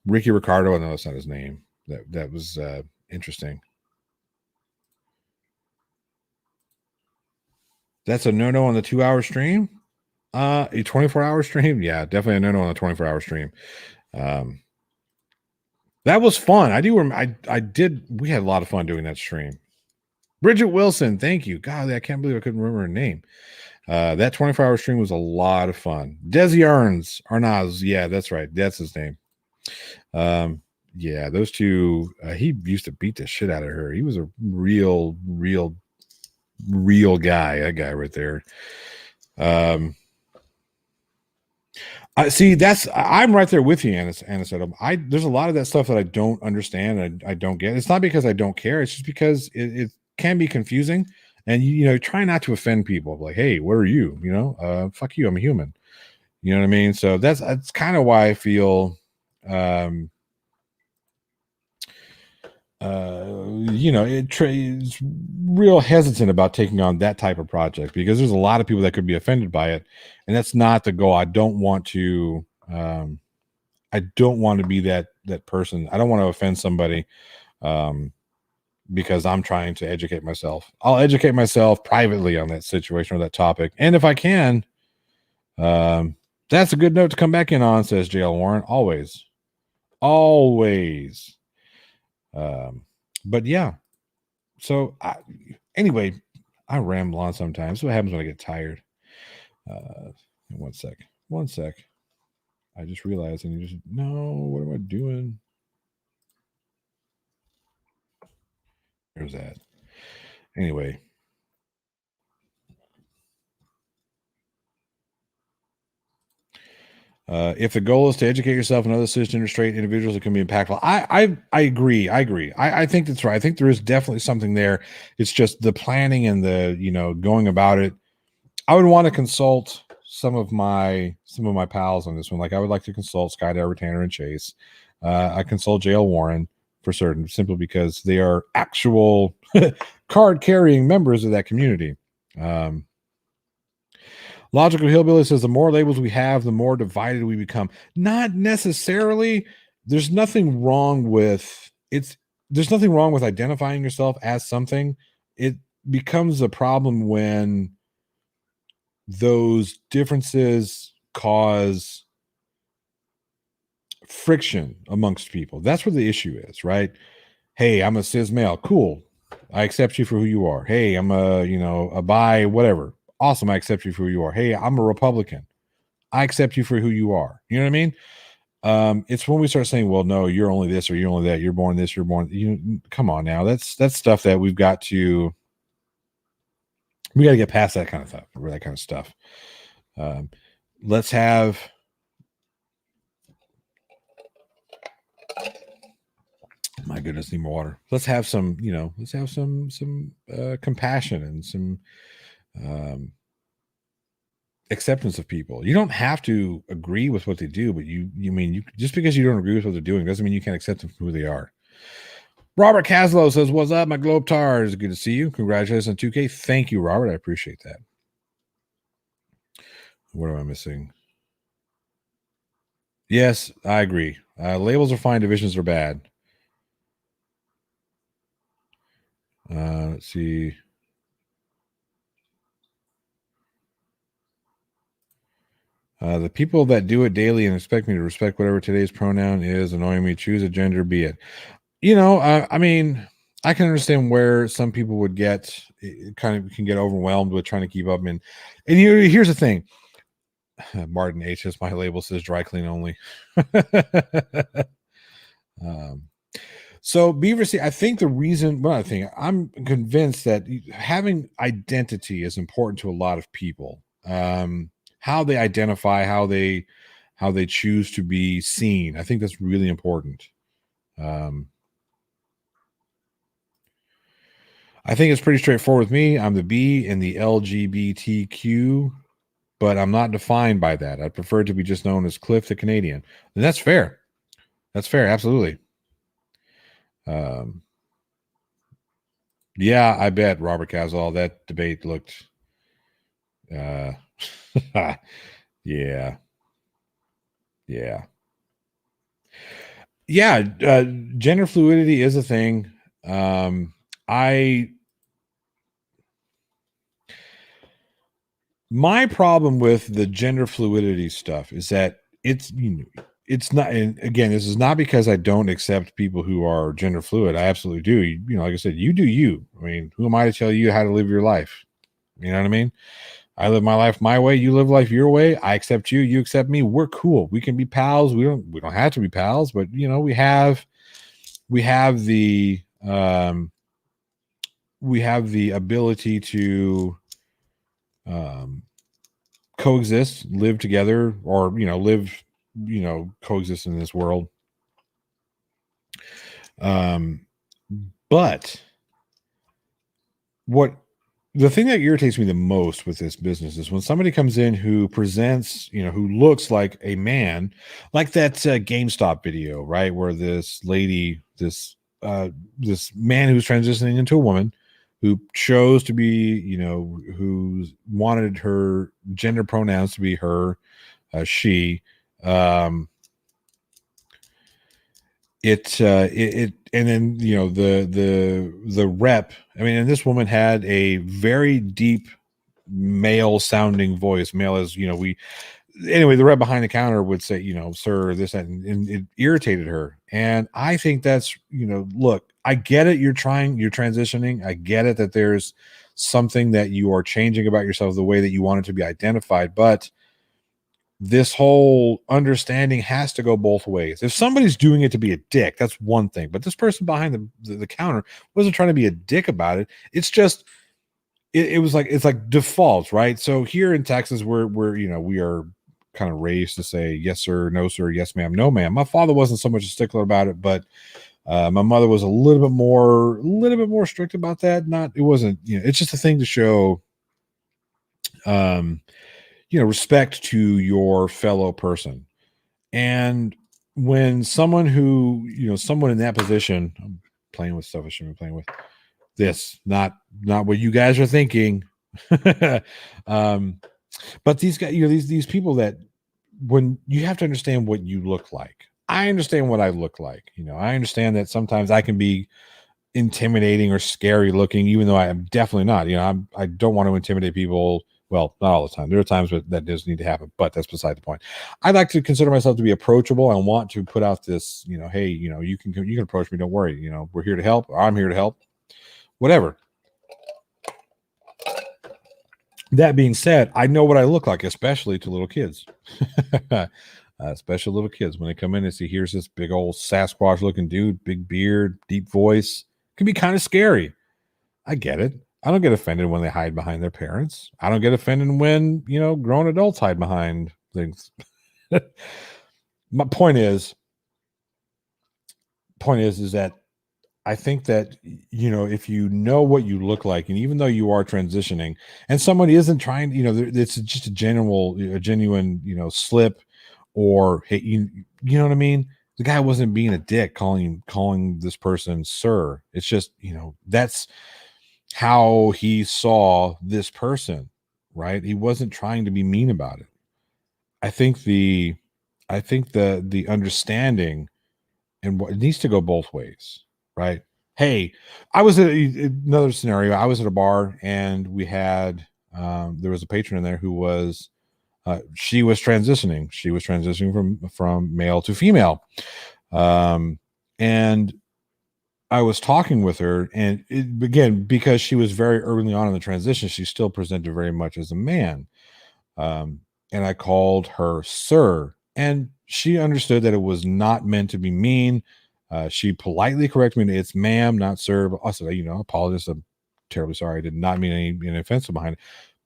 Ricky Ricardo, I know that's not his name. That was interesting. That's a no on the 2-hour stream. A 24-hour stream, yeah, definitely a no on a 24-hour stream. That was fun. I did. We had a lot of fun doing that stream. Bridget Wilson, thank you. God, I can't believe I couldn't remember her name. That 24-hour stream was a lot of fun. Desi Arnaz, yeah, that's right. That's his name. Yeah, those two. He used to beat the shit out of her. He was a real guy. That guy right there. I see. I'm right there with you, Anna said. There's a lot of that stuff that I don't understand. And I don't get. It's not because I don't care. It's just because it can be confusing, and try not to offend people. Like, hey, what are you? Fuck you. I'm a human. You know what I mean? So that's kind of why I feel, it's real hesitant about taking on that type of project because there's a lot of people that could be offended by it, and that's not the goal. I don't want to be that person. I don't want to offend somebody because I'm trying to educate myself. I'll educate myself privately on that situation or that topic, and if I can, that's a good note to come back in on, says JL Warren. Always. But yeah, so anyway, I ramble on sometimes. What happens when I get tired? One sec. I just realized, and what am I doing? There's that. Anyway. If the goal is to educate yourself and other cisgender straight individuals, it can be impactful. I agree. I think that's right. I think there is definitely something there. It's just the planning and the going about it. I would want to consult some of my pals on this one. Like I would like to consult Skydiver, Tanner, and Chase. I consult JL Warren for certain, simply because they are actual card carrying members of that community. Logical Hillbilly says the more labels we have, the more divided we become. Not necessarily. There's nothing wrong with there's nothing wrong with identifying yourself as something. It becomes a problem when those differences cause friction amongst people. That's where the issue is, right? Hey, I'm a cis male. Cool. I accept you for who you are. Hey, I'm a bi, whatever. Awesome. I accept you for who you are. Hey, I'm a Republican. I accept you for who you are. You know what I mean? It's when we start saying, well, no, you're only this or you're only that. You're born this, you're born. Come on now. That's stuff that we got to get past that kind of stuff, or that kind of stuff. Let's have my goodness, need more water. Let's have some, let's have some compassion and some acceptance of people. You don't have to agree with what they do, but you just because you don't agree with what they're doing doesn't mean you can't accept them for who they are. Robert Caslow says, "What's up, my Globe Tars? Good to see you. Congratulations on 2K." Thank you, Robert. I appreciate that. What am I missing? Yes, I agree. Labels are fine. Divisions are bad. Let's see. The people that do it daily and expect me to respect whatever today's pronoun is annoying me. Choose a gender, be it. I mean, I can understand where some people would get can get overwhelmed with trying to keep up. And here's the thing. Martin H. as my label says dry clean only. So Beaver C, I think the reason, well, I'm convinced that having identity is important to a lot of people. How they identify, how they choose to be seen. I think that's really important. I think it's pretty straightforward with me. I'm the B in the LGBTQ, but I'm not defined by that. I prefer to be just known as Cliff the Canadian. And that's fair. That's fair. Absolutely. Yeah, I bet, Robert Casal, that debate looked yeah. Yeah. Gender fluidity is a thing. My problem with the gender fluidity stuff is that it's not, and again, this is not because I don't accept people who are gender fluid. I absolutely do. Like I said, you do you. I mean, who am I to tell you how to live your life? You know what I mean? I live my life my way. You live life your way. I accept you. You accept me. We're cool. We can be pals. We don't have to be pals, but we have the ability to coexist, live together, or coexist in this world. But the thing that irritates me the most with this business is when somebody comes in who presents, who looks like a man, like that GameStop video, right? Where this lady, this man who's transitioning into a woman, who chose to be, who wanted her gender pronouns to be her, she, and then the rep, I mean, and this woman had a very deep male sounding voice. Male as anyway, the rep behind the counter would say, sir, this, and it irritated her. And I think that's, look, I get it. You're transitioning. I get it that there's something that you are changing about yourself, the way that you want it to be identified. But this whole understanding has to go both ways. If somebody's doing it to be a dick, that's one thing. But this person behind the counter wasn't trying to be a dick about it. It's just, it was like, it's like default, right? So here in Texas, we are kind of raised to say yes sir, no sir, yes ma'am, no ma'am. My father wasn't so much a stickler about it, but my mother was a little bit more strict about that. It wasn't, it's just a thing to show, respect to your fellow person. And when someone someone in that position, I'm playing with stuff I shouldn't be playing with. This, not what you guys are thinking. But these guys, these people that, when you have to understand what you look like. I understand what I look like. I understand that sometimes I can be intimidating or scary looking, even though I am definitely not. I don't want to intimidate people. Well, not all the time. There are times that does need to happen, but that's beside the point. I like to consider myself to be approachable and want to put out this, hey, you can approach me. Don't worry. We're here to help. Or I'm here to help. Whatever. That being said, I know what I look like, especially to little kids. Especially little kids, when they come in and see, here's this big old Sasquatch looking dude, big beard, deep voice. It can be kind of scary. I get it. I don't get offended when they hide behind their parents. I don't get offended when, grown adults hide behind things. My point is that I think that, if you know what you look like, and even though you are transitioning and someone isn't trying, it's just a genuine, slip, or, hey, you know what I mean? The guy wasn't being a dick calling this person sir. It's just, that's how he saw this person, right? He wasn't trying to be mean about it. I think the understanding, and what it needs to go both ways, right? Hey, I was at another scenario. I was at a bar, and we had there was a patron in there who was she was transitioning. She was transitioning from male to female, and I was talking with her, and again, because she was very early on in the transition, she still presented very much as a man. And I called her sir, and she understood that it was not meant to be mean. She politely corrected me. It's ma'am, not sir. But also, apologize. I'm terribly sorry. I did not mean any offensive behind it.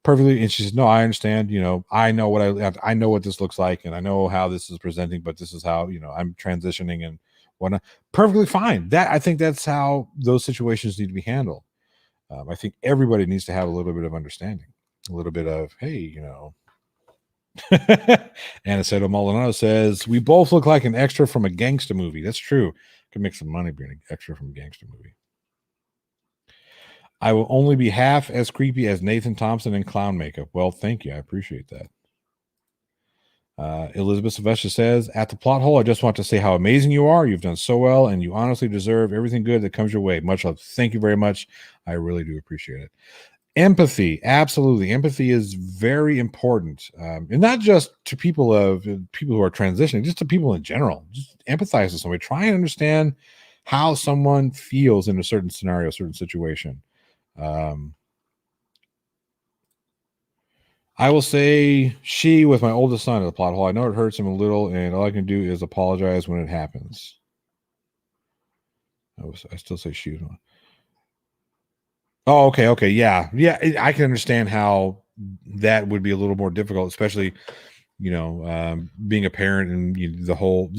Perfectly. And she said, no, I understand. I know I know what this looks like, and I know how this is presenting, but this is how, I'm transitioning and whatnot. Perfectly fine. I think that's how those situations need to be handled. I think everybody needs to have a little bit of understanding, a little bit of, hey, Aniceto Maldonado says, we both look like an extra from a gangster movie. That's true. Could make some money being an extra from a gangster movie. I will only be half as creepy as Nathan Thompson in clown makeup. Well, thank you. I appreciate that. Elizabeth Sylvester says, at the plot hole, I just want to say how amazing you are. You've done so well, and you honestly deserve everything good that comes your way. Much love. Thank you very much. I really do appreciate it. Empathy, absolutely. Empathy is very important, and not just to people who are transitioning, just to people in general. Just empathize with somebody. Try and understand how someone feels in a certain scenario, certain situation. I will say she with my oldest son at the plot hole. I know it hurts him a little, and all I can do is apologize when it happens. I still say she. Oh, okay, yeah. I can understand how that would be a little more difficult, especially being a parent, and the whole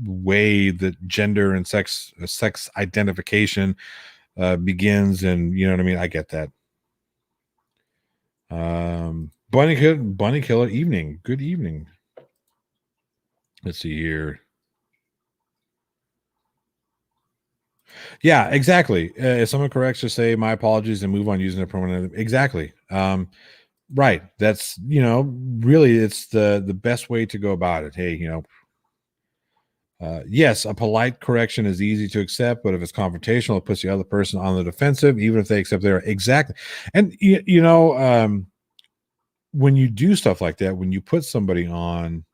way that gender and sex identification begins, and you know what I mean. I get that. Bunny Killer evening. Good evening. Let's see here. Yeah, exactly. If someone corrects, just say my apologies and move on using a pronoun. Exactly. Right. That's, really it's the best way to go about it. Hey, yes, a polite correction is easy to accept, but if it's confrontational, it puts the other person on the defensive, even if they accept their exactly. And when you do stuff like that, when you put somebody on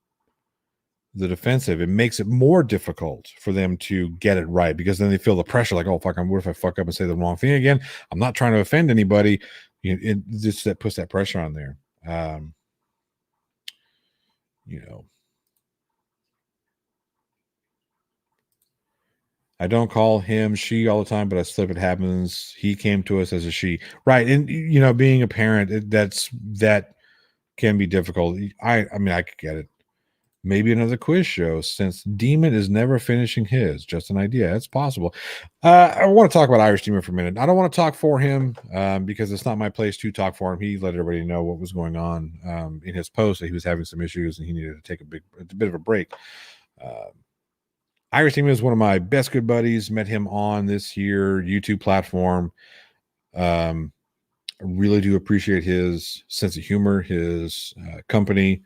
the defensive, it makes it more difficult for them to get it right, because then they feel the pressure, like, oh fuck, what if I fuck up and say the wrong thing again? I'm not trying to offend anybody. It just that puts that pressure on there. I don't call him she all the time, but I slip. It happens. He came to us as a she, right? And being a parent, that can be difficult. I mean, I could get it. Maybe another quiz show, since Demon is never finishing his. Just an idea. It's possible. I want to talk about Irish Demon for a minute. I don't want to talk for him because it's not my place to talk for him. He let everybody know what was going on in his post, that he was having some issues and he needed to take a bit of a break. Irish Demon is one of my best good buddies. Met him on this here YouTube platform. I really do appreciate his sense of humor, his company.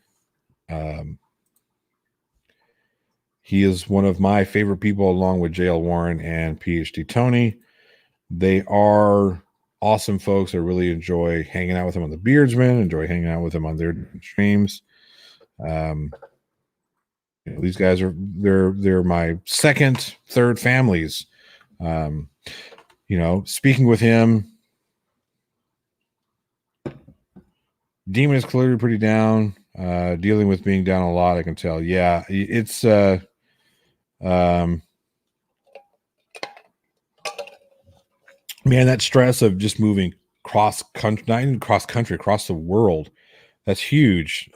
He is one of my favorite people, along with JL Warren and PhD Tony. They are awesome folks. I really enjoy hanging out with them on the Beardsman, enjoy hanging out with them on their streams. These guys are they're my second, third families. Speaking with him, Demon is clearly pretty down, dealing with being down a lot. I can tell. Yeah, it's man, that stress of just moving cross country, not even cross country, across the world, that's huge.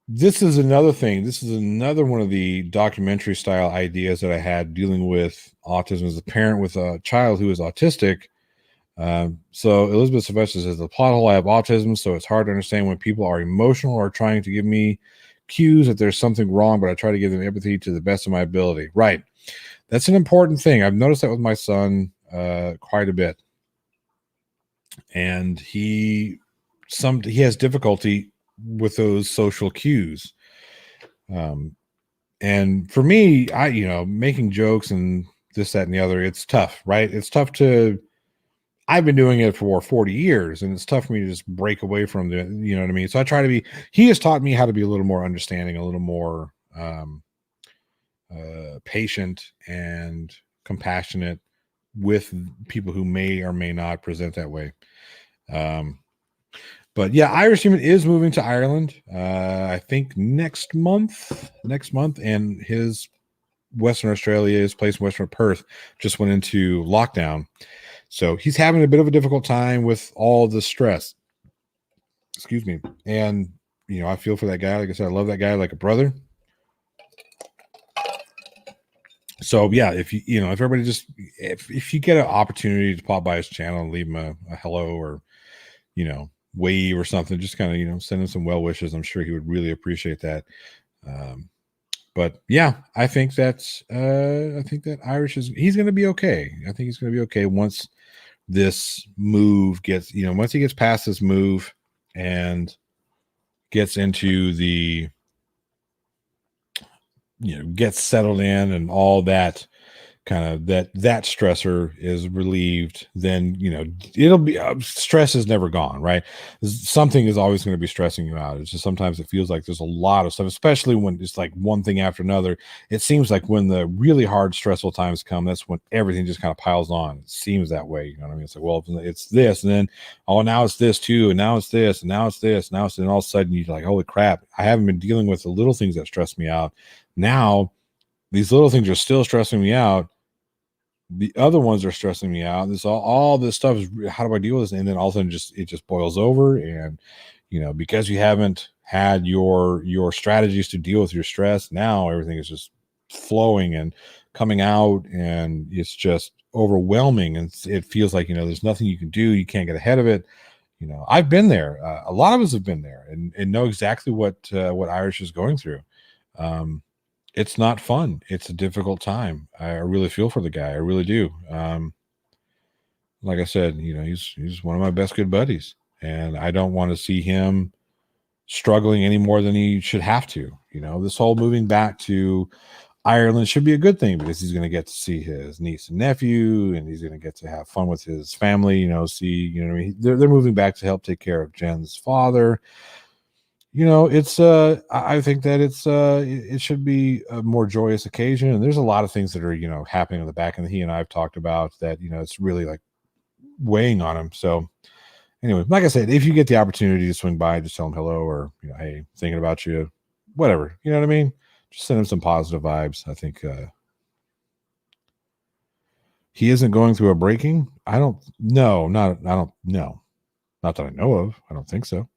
This is another thing. This is another one of the documentary style ideas that I had dealing with autism as a parent with a child who is autistic. So Elizabeth Sylvester says, the plot hole, I have autism, so it's hard to understand when people are emotional or trying to give me cues that there's something wrong, but I try to give them empathy to the best of my ability. Right. That's an important thing. I've noticed that with my son quite a bit. And he has difficulty with those social cues. And for me, making jokes and this, that, and the other, it's tough, right? It's tough I've been doing it for 40 years, and it's tough for me to just break away from you know what I mean? So I try to he has taught me how to be a little more understanding, a little more patient and compassionate with people who may or may not present that way. But yeah, Irish Demon is moving to Ireland. I think next month, and his Western Australia, his place in Western Perth, just went into lockdown. So he's having a bit of a difficult time with all the stress. Excuse me. And, I feel for that guy. Like I said, I love that guy like a brother. So yeah, if everybody just, if you get an opportunity to pop by his channel and leave him a hello or, wave or something, just kind of, send him some well wishes. I'm sure he would really appreciate that. But yeah, I think that Irish he's going to be okay. I think he's going to be okay once this move gets, once he gets past this move and gets into the, gets settled in and all that kind of that stressor is relieved, then, it'll be, stress is never gone, right? Something is always going to be stressing you out. It's just sometimes it feels like there's a lot of stuff, especially when it's like one thing after another. It seems like when the really hard, stressful times come, that's when everything just kind of piles on. It seems that way. You know what I mean? It's like, well, it's this, and then, oh, now it's this too, and now it's this, and now it's this, and now it's, and all of a sudden you're like, holy crap, I haven't been dealing with the little things that stress me out. Now these little things are still stressing me out. The other ones are stressing me out. This all this stuff is, how do I deal with this? And then all of a sudden it just boils over. And, because you haven't had your strategies to deal with your stress, now everything is just flowing and coming out, and it's just overwhelming. And it feels like, there's nothing you can do. You can't get ahead of it. I've been there. A lot of us have been there and know exactly what Irish is going through. It's not fun. It's a difficult time. I really feel for the guy. I really do. Like I said, he's one of my best good buddies, and I don't want to see him struggling any more than he should have to. This whole moving back to Ireland should be a good thing, because he's going to get to see his niece and nephew, and he's going to get to have fun with his family. They're moving back to help take care of Jen's father. It's I think that it should be a more joyous occasion, and there's a lot of things that are happening in the back, and he and I have talked about that. It's really like weighing on him. So anyway, like I said, if you get the opportunity to swing by, just tell him hello, or hey, thinking about you, whatever. You know what I mean? Just send him some positive vibes. I think he isn't going through a breaking. I don't know. Not that I know of. I don't think so.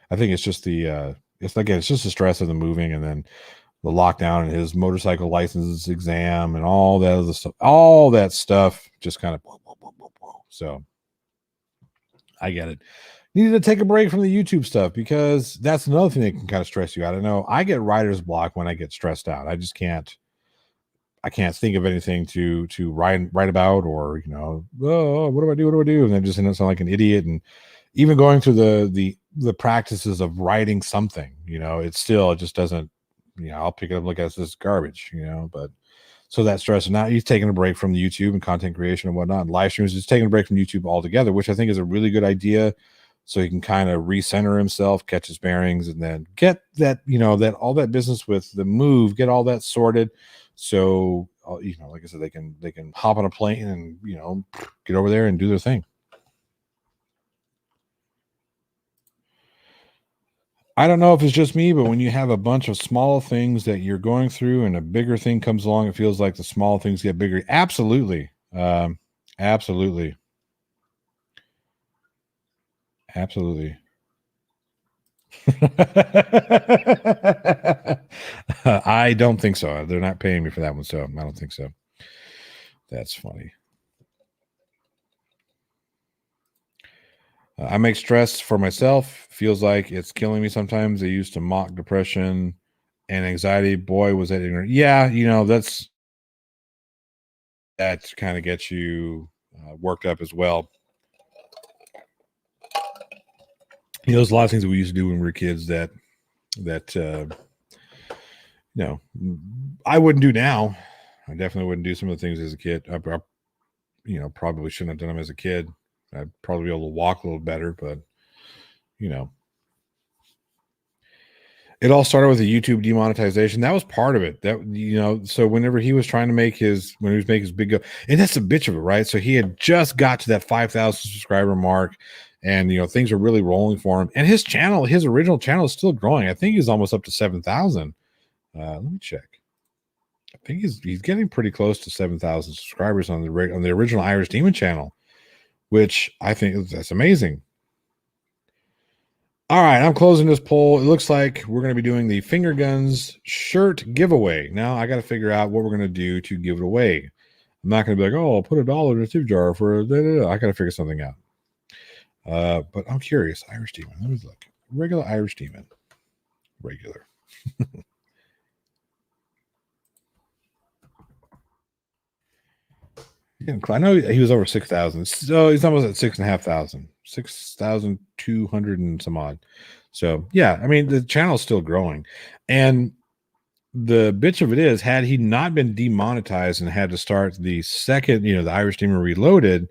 I think it's just the it's just the stress of the moving, and then the lockdown and his motorcycle license exam and all that other stuff. All that stuff just kind of. So I get it. Needed to take a break from the YouTube stuff because that's another thing that can kind of stress you out. I know I get writer's block when I get stressed out. I just can't. I can't think of anything to write about, or oh, what do I do? What do I do? And I just end up sounding like an idiot. And even going through the practices of writing something, it just doesn't. I'll pick it up and look at this garbage, But so that stress. And now he's taking a break from the YouTube and content creation and whatnot, and live streams. He's taking a break from YouTube altogether, which I think is a really good idea. So he can kind of recenter himself, catch his bearings, and then get that, that all that business with the move, get all that sorted. So, like I said, they can hop on a plane and, get over there and do their thing. I don't know if it's just me, but when you have a bunch of small things that you're going through and a bigger thing comes along, it feels like the small things get bigger. Absolutely. Absolutely. Absolutely. I don't think so. They're not paying me for that one, so I don't think so. That's funny. I make stress for myself. Feels like it's killing me sometimes. I used to mock depression and anxiety. Boy, was that ignorant. Yeah, that kind of gets you worked up as well. There's a lot of things that we used to do when we were kids that I wouldn't do now. I definitely wouldn't do some of the things as a kid. I probably shouldn't have done them as a kid. I'd probably be able to walk a little better, but it all started with the YouTube demonetization. That was part of it. That so whenever he was trying to make his big go, and that's a bitch of it, right? So he had just got to that 5,000 subscriber mark, and things are really rolling for him. And his original channel is still growing. I think he's almost up to 7,000. Let me check. I think he's getting pretty close to 7,000 subscribers on the original Irish Demon channel, which I think that's amazing. All right, I'm closing this poll. It looks like we're going to be doing the Finger Guns shirt giveaway. Now I got to figure out what we're going to do to give it away. I'm not going to be like, oh, I'll put $1 in a tip jar for. I got to figure something out. But I'm curious. Irish Demon. Let me look. Regular Irish Demon. Regular. I know he was over 6,000, so he's almost at 6,500, 6,200 and some odd. So yeah, I mean the channel is still growing, and the bitch of it is, had he not been demonetized and had to start the second, the Irish Demon Reloaded,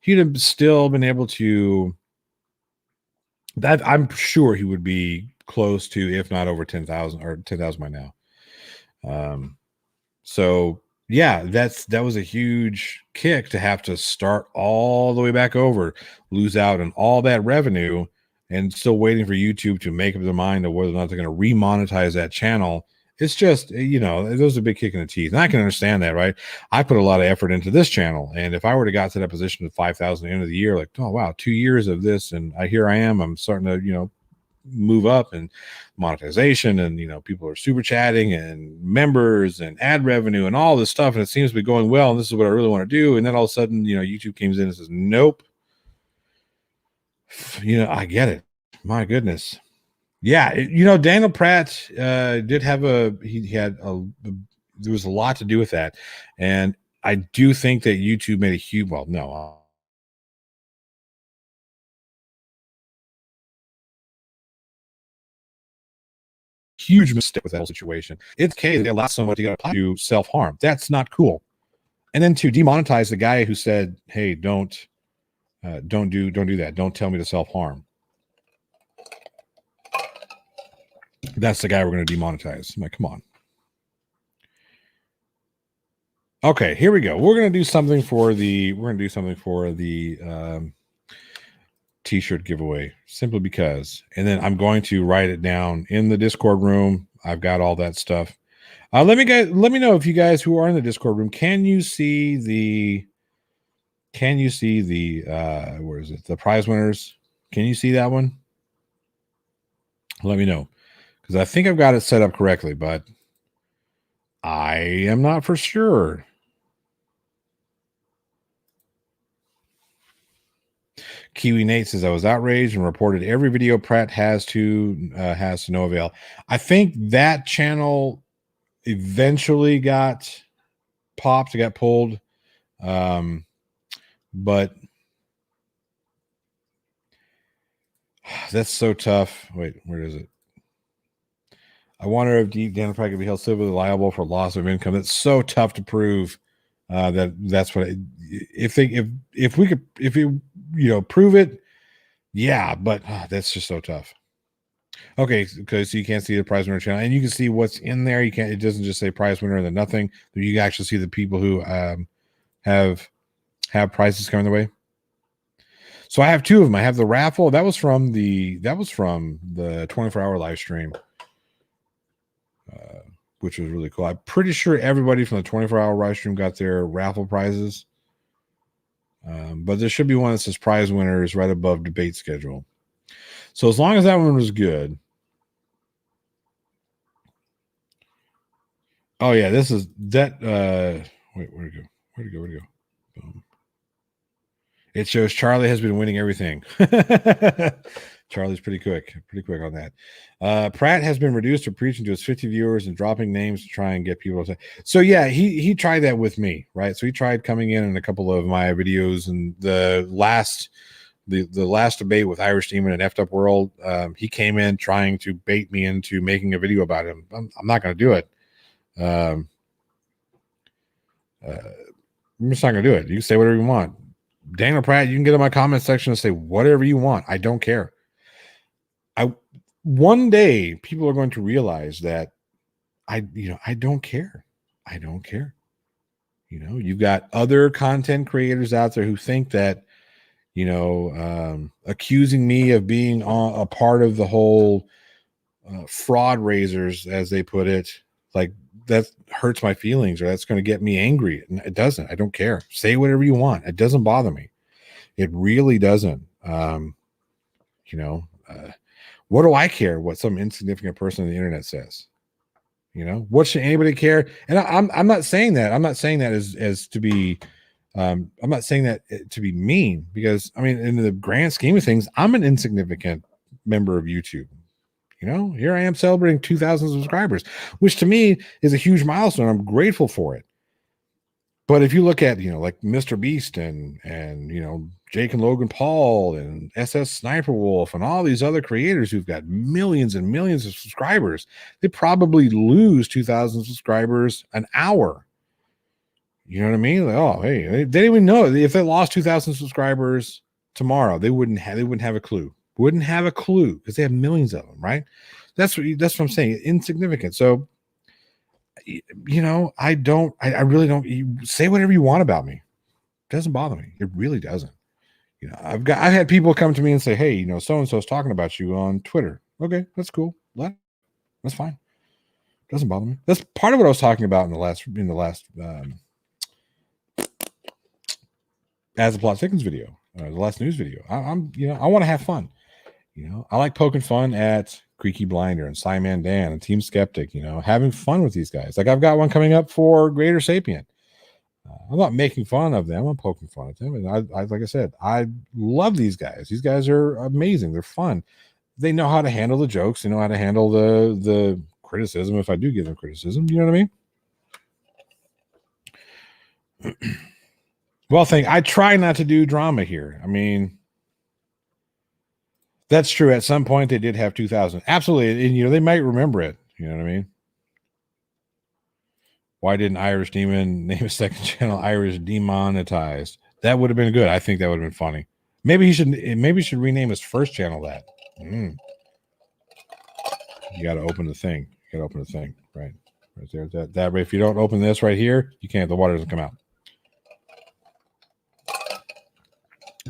he'd have still been able to. That I'm sure he would be close to, if not over 10,000 or 10,000 by now. So. Yeah, that was a huge kick to have to start all the way back over, lose out on all that revenue, and still waiting for YouTube to make up their mind of whether or not they're going to remonetize that channel. It's just, it was a big kick in the teeth. And I can understand that, right? I put a lot of effort into this channel. And if I were to got to that position of 5,000 at the end of the year, like, oh, wow, 2 years of this. And here I am, I'm starting to, move up and monetization, and people are super chatting and members and ad revenue and all this stuff, and it seems to be going well, and this is what I really want to do. And then all of a sudden YouTube comes in and says nope. I get it. My goodness. Yeah, Daniel Pratt did have there was a lot to do with that, and I do think that YouTube made a huge huge mistake with that whole situation. It's okay, they allow someone to get apply to self-harm. That's not cool. And then to demonetize the guy who said, hey, don't do that. Don't tell me to self-harm. That's the guy we're going to demonetize. I'm like, come on. Okay, here we go. We're going to do something for the t-shirt giveaway, simply because. And then I'm going to write it down in the Discord room. I've got all that stuff. Let me know if you guys who are in the Discord room, can you see the where is it? The prize winners? Can you see that one? Let me know, because I think I've got it set up correctly, but I am not for sure. Kiwi Nate says, I was outraged and reported every video Pratt has to no avail. I think that channel eventually got popped, got pulled. But that's so tough. Wait, where is it? I wonder if Dan Pratt could be held civilly liable for loss of income. That's so tough to prove. That's what if we prove it, yeah, but that's just so tough. Okay, because you can't see the prize winner channel, and you can see what's in there. You can't. It doesn't just say prize winner and then nothing. You can actually see the people who have prizes coming the way. So I have two of them. I have the raffle. That was from the 24-hour live stream, which was really cool. I'm pretty sure everybody from the 24-hour live stream got their raffle prizes. But there should be one that says prize winners right above debate schedule. So as long as that one was good. Oh yeah, this is that. Wait, where'd it go? Boom. It shows Charlie has been winning everything. Charlie's pretty quick on that. Pratt has been reduced to preaching to his 50 viewers and dropping names to try and get people to. So yeah, he tried that with me, right? So he tried coming in a couple of my videos, and the last debate with Irish Demon and Effed Up World, he came in trying to bait me into making a video about him. I'm not going to do it. I'm just not going to do it. You can say whatever you want. Daniel Pratt, you can get in my comment section and say whatever you want. I don't care. One day people are going to realize that I don't care. I don't care. You've got other content creators out there who think that, accusing me of being a part of the whole fraud raisers, as they put it, like that hurts my feelings, or that's going to get me angry. It doesn't. I don't care. Say whatever you want. It doesn't bother me. It really doesn't. What do I care what some insignificant person on the internet says? What should anybody care? And I'm not saying that. I'm not saying that as to be. I'm not saying that to be mean, because I mean, in the grand scheme of things, I'm an insignificant member of YouTube. Here I am celebrating 2,000 subscribers, which to me is a huge milestone. I'm grateful for it. But if you look at, like Mr. Beast and Jake and Logan Paul and SS Sniper Wolf and all these other creators who've got millions and millions of subscribers, they probably lose 2,000 subscribers an hour. You know what I mean? Like, oh, hey, they didn't even know if they lost 2,000 subscribers tomorrow, they wouldn't have a clue. Wouldn't have a clue, because they have millions of them, right? That's what I'm saying. Insignificant. So, I really don't. You say whatever you want about me. It doesn't bother me. It really doesn't. I've had people come to me and say, hey, so and so is talking about you on Twitter. Okay, that's cool. That's fine. Doesn't bother me. That's part of what I was talking about in the last As the Plot Thickens video, the last news video. I want to have fun. I like poking fun at Creaky Blinder and Simon Dan and Team Skeptic, having fun with these guys. Like I've got one coming up for Greater Sapient. I'm not making fun of them. I'm poking fun at them. And I like I said, I love these guys. These guys are amazing. They're fun. They know how to handle the jokes. They know how to handle the criticism, if I do give them criticism. You know what I mean? Well, I try not to do drama here. I mean, that's true. At some point, they did have 2,000. Absolutely. And, they might remember it. You know what I mean? Why didn't Irish Demon name a second channel Irish Demonetized? That would have been good. I think that would have been funny. Maybe he should rename his first channel that. You got to open the thing. Right there. That way, if you don't open this right here, you can't. The water doesn't come out.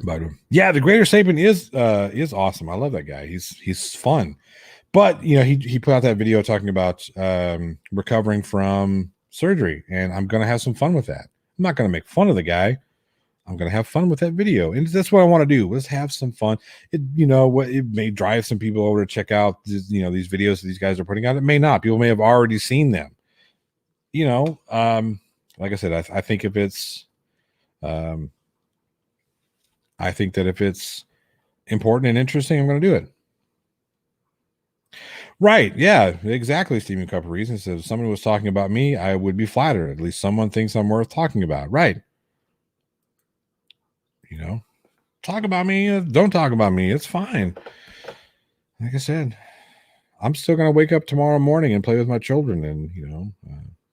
But yeah, the Greater Sapien is awesome. I love that guy. He's fun. But he put out that video talking about recovering from surgery, and I'm gonna have some fun with that. I'm not gonna make fun of the guy. I'm going to have fun with that video. And that's what I want to do. Let's have some fun. It, it may drive some people over to check out, these videos that these guys are putting out. It may not. People may have already seen them. Like I said, I think if it's, I think that if it's important and interesting, I'm going to do it. Right. Yeah, exactly. Stephen Cup reasons. If somebody was talking about me, I would be flattered. At least someone thinks I'm worth talking about. Right. Talk about me. Don't talk about me. It's fine. Like I said, I'm still going to wake up tomorrow morning and play with my children and,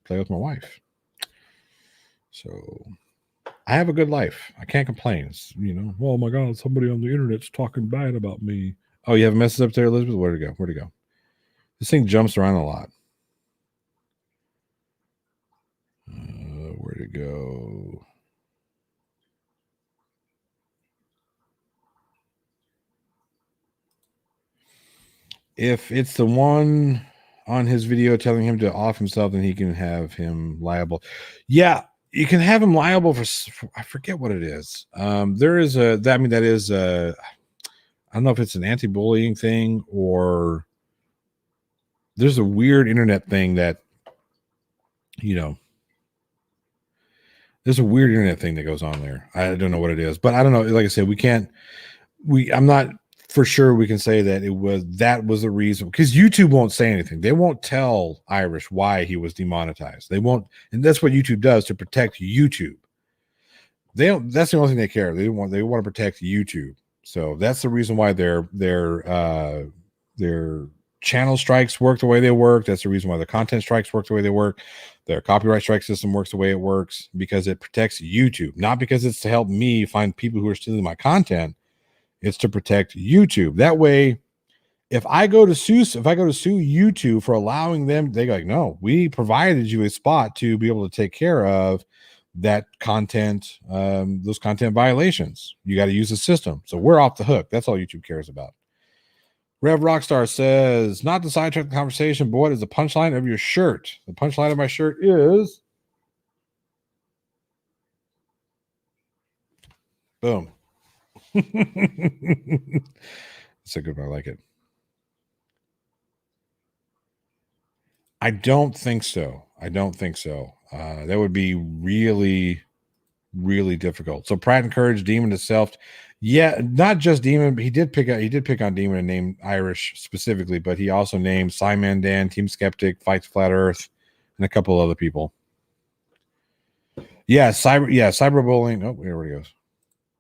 play with my wife. So I have a good life. I can't complain. It's, oh my God, somebody on the internet's talking bad about me. Oh, you have a message up there, Elizabeth? Where'd it go? Where'd it go? This thing jumps around a lot. Where'd it go? If it's the one on his video telling him to off himself, then he can have him liable. Yeah, you can have him liable for I forget what it is. There is I don't know if it's an anti-bullying thing or there's a weird internet thing that, there's a weird internet thing that goes on there. I don't know what it is, but I don't know. Like I said, I'm not for sure we can say that that was the reason, because YouTube won't say anything. They won't tell Irish why he was demonetized. They won't, and that's what YouTube does to protect YouTube. That's the only thing they care. They want to protect YouTube. So that's the reason why their channel strikes work the way they work. That's the reason why the content strikes work the way they work. Their copyright strike system works the way it works, because it protects YouTube, not because it's to help me find people who are stealing my content. It's to protect YouTube. That way, if I go to sue YouTube for allowing them, they go like, no, we provided you a spot to be able to take care of that content, those content violations. You got to use the system. So we're off the hook. That's all YouTube cares about. Rev Rockstar says, not to sidetrack the conversation, but what is the punchline of your shirt? The punchline of my shirt is boom. It's a good one. I like it. I don't think so. That would be really, really difficult. So Pratt encouraged Demon to self. Yeah, not just Demon, but he did pick on Demon and name Irish specifically, but he also named Simon Dan, Team Skeptic, Fights Flat Earth, and a couple other people. Cyberbullying. Oh, here he goes.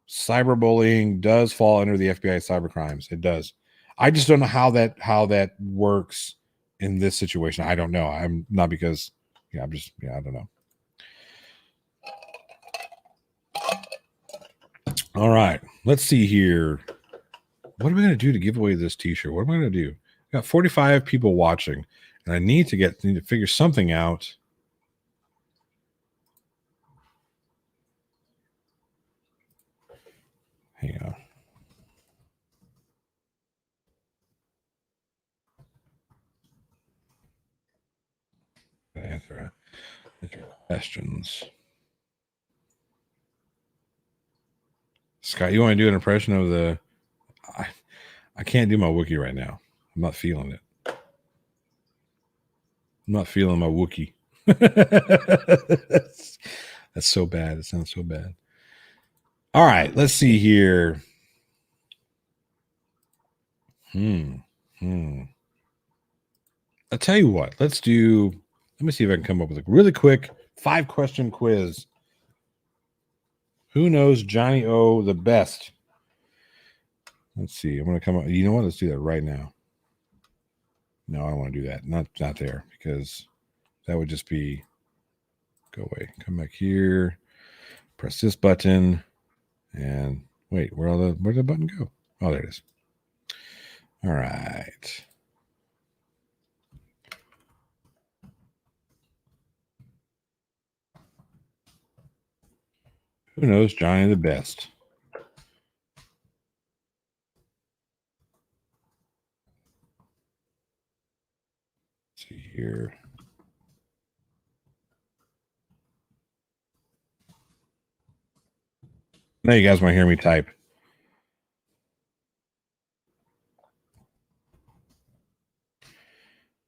Cyberbullying does fall under the FBI cybercrimes. It does. I just don't know how that works in this situation. I don't know. I'm not because I don't know. All right, let's see here. What am I going to do to give away this t-shirt? What am I going to do? I got 45 people watching, and I need to figure something out. Hang on. Answer questions. Scott, you want to do an impression of the... I can't do my Wookiee right now. I'm not feeling it. I'm not feeling my Wookiee. That's so bad. It sounds so bad. All right, let's see here. I'll tell you what. Let me see if I can come up with a really quick 5-question quiz. Who knows Johnny O the best? Let's see. I'm going to come up. You know what? Let's do that right now. No, I don't want to do that. Not there, because that would just be... Go away. Come back here. Press this button. And wait, where'd the button go? Oh, there it is. All right. Who knows Johnny the best? Let's see here. Now you guys want to hear me type.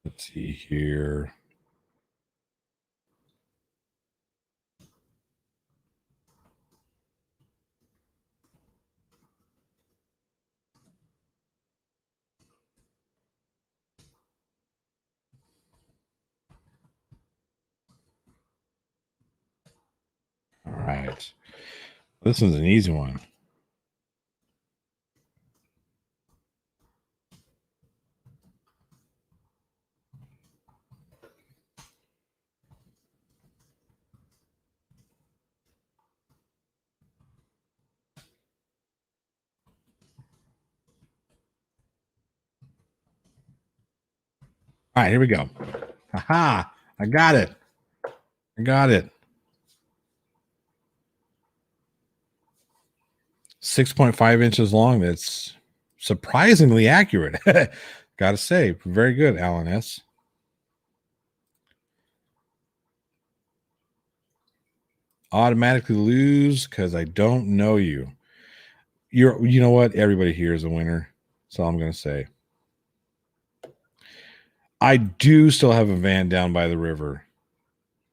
Let's see here. All right. This one's an easy one. All right, here we go. Haha, I got it. I got it. 6.5 inches long. That's surprisingly accurate. Gotta say, very good, Alan S. Automatically lose because I don't know you. You know what? Everybody here is a winner. That's all I'm gonna say. I do still have a van down by the river.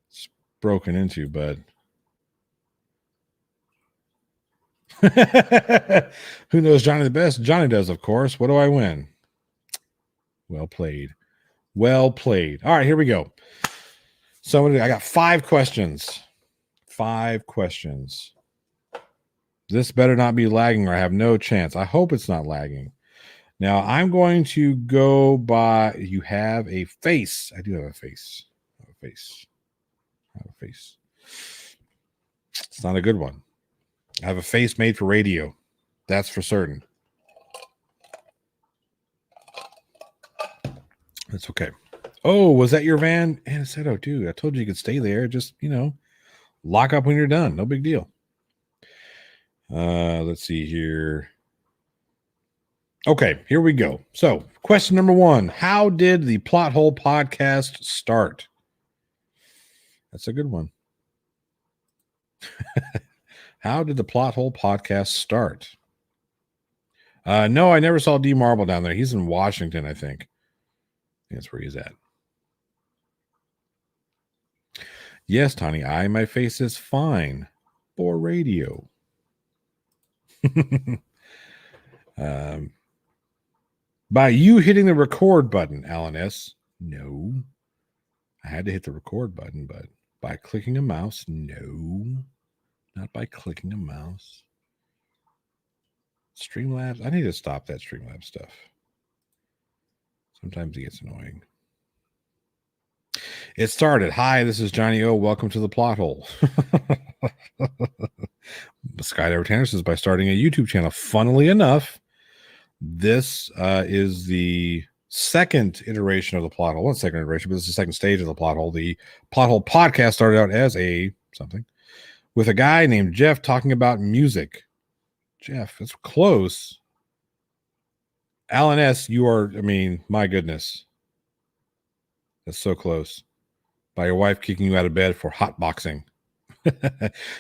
It's broken into, but who knows Johnny the best? Johnny does, of course. What do I win? Well played. Well played. All right, here we go. So I got 5 questions. 5 questions. This better not be lagging or I have no chance. I hope it's not lagging. Now I'm going to go by you have a face. I do have a face. I have a face. I have a face. It's not a good one. I have a face made for radio. That's for certain. That's okay. Oh, was that your van? And I said, oh, dude, I told you you could stay there. Just, lock up when you're done. No big deal. Let's see here. Okay, here we go. So, question number 1. How did the Plot Hole podcast start? That's a good one. How did the Plot Hole podcast start? No, I never saw D Marble down there. He's in Washington, I think. That's where he's at. Yes, Tiny my face is fine for radio. By you hitting the record button, Alan S. No. I had to hit the record button, but by clicking a mouse, no. Not by clicking a mouse. Streamlabs. I need to stop that Streamlabs stuff. Sometimes it gets annoying. It started. Hi, this is Johnny O. Welcome to the Plot Hole. Skydiver Tanner says by starting a YouTube channel. Funnily enough, this is the second iteration of the Plot Hole. One second iteration, but this is the second stage of the Plot Hole. The Plot Hole podcast started out as something with a guy named Jeff talking about music. Jeff, that's close. Alan S., you are, my goodness. That's so close. By your wife kicking you out of bed for hotboxing.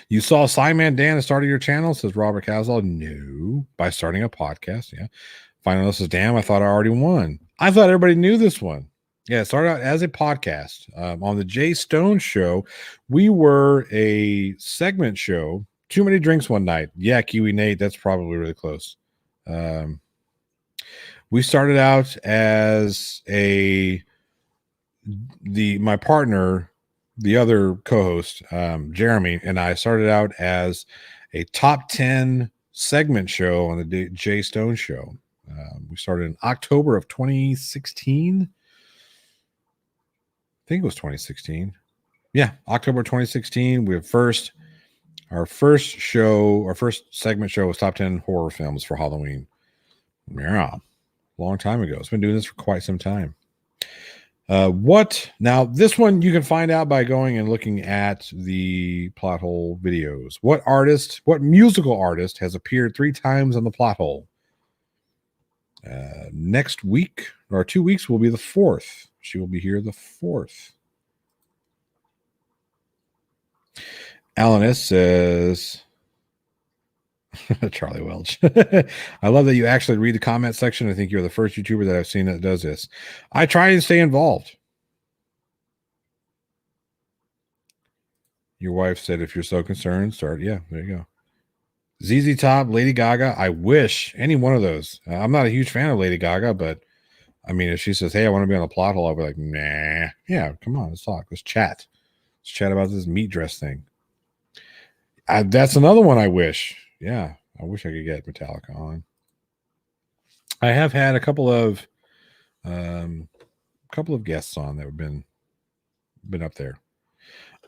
You saw Simon Dan and started your channel, says Robert Caswell. No, by starting a podcast. Yeah. Final says, damn, I thought I already won. I thought everybody knew this one. Yeah, it started out as a podcast. On the Jay Stone show, we were a segment show. Too many drinks one night. Yeah, Kiwi Nate, that's probably really close. We started out as my partner, the other co-host, Jeremy, and I started out as a top 10 segment show on the Jay Stone show. We started in October of 2016. I think it was 2016. Yeah, October 2016. Our first segment show was top 10 horror films for Halloween. Yeah, long time ago. It's been doing this for quite some time. Now this one you can find out by going and looking at the Plot Hole videos. What musical artist has appeared 3 times on the Plot Hole? Next week or 2 weeks will be the 4th. She will be here the 4th. Alan S. says Charlie Welch. I love that you actually read the comment section. I think you're the first YouTuber that I've seen that does this. I try and stay involved. Your wife said, if you're so concerned, start. Yeah, there you go. ZZ Top, Lady Gaga. I wish any one of those. I'm not a huge fan of Lady Gaga, but I mean, if she says, hey, I want to be on the plot hole, I'll be like, nah. Yeah, come on, let's talk. Let's chat. Let's chat about this meat dress thing. That's another one I wish. Yeah, I wish I could get Metallica on. I have had a couple of guests on that have been up there.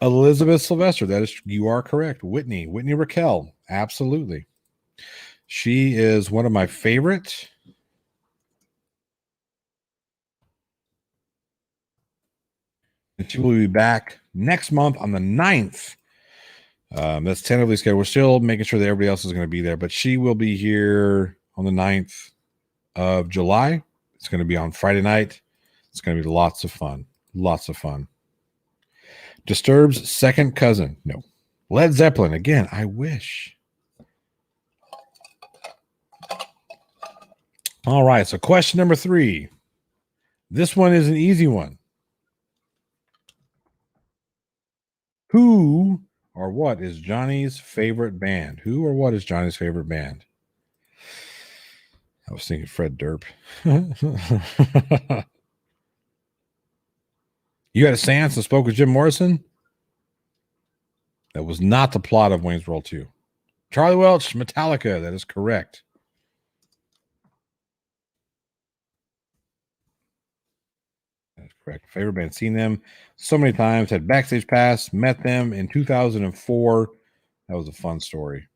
Elizabeth Sylvester, that is, you are correct. Whitney Raquel, absolutely. She is one of my favorite. And she will be back next month on the 9th. That's tentatively scheduled. We're still making sure that everybody else is going to be there, but she will be here on the 9th of July. It's going to be on Friday night. It's going to be lots of fun. Lots of fun. Disturbed's second cousin. No. Led Zeppelin. Again, I wish. All right. So question number 3. This one is an easy one. Who or what is Johnny's favorite band? Who or what is Johnny's favorite band? I was thinking Fred Durp. You had a seance and spoke with Jim Morrison? That was not the plot of Wayne's World 2. Charlie Welch, Metallica. That is correct. That's correct. Favorite band. Seen them so many times. Had backstage pass. Met them in 2004. That was a fun story.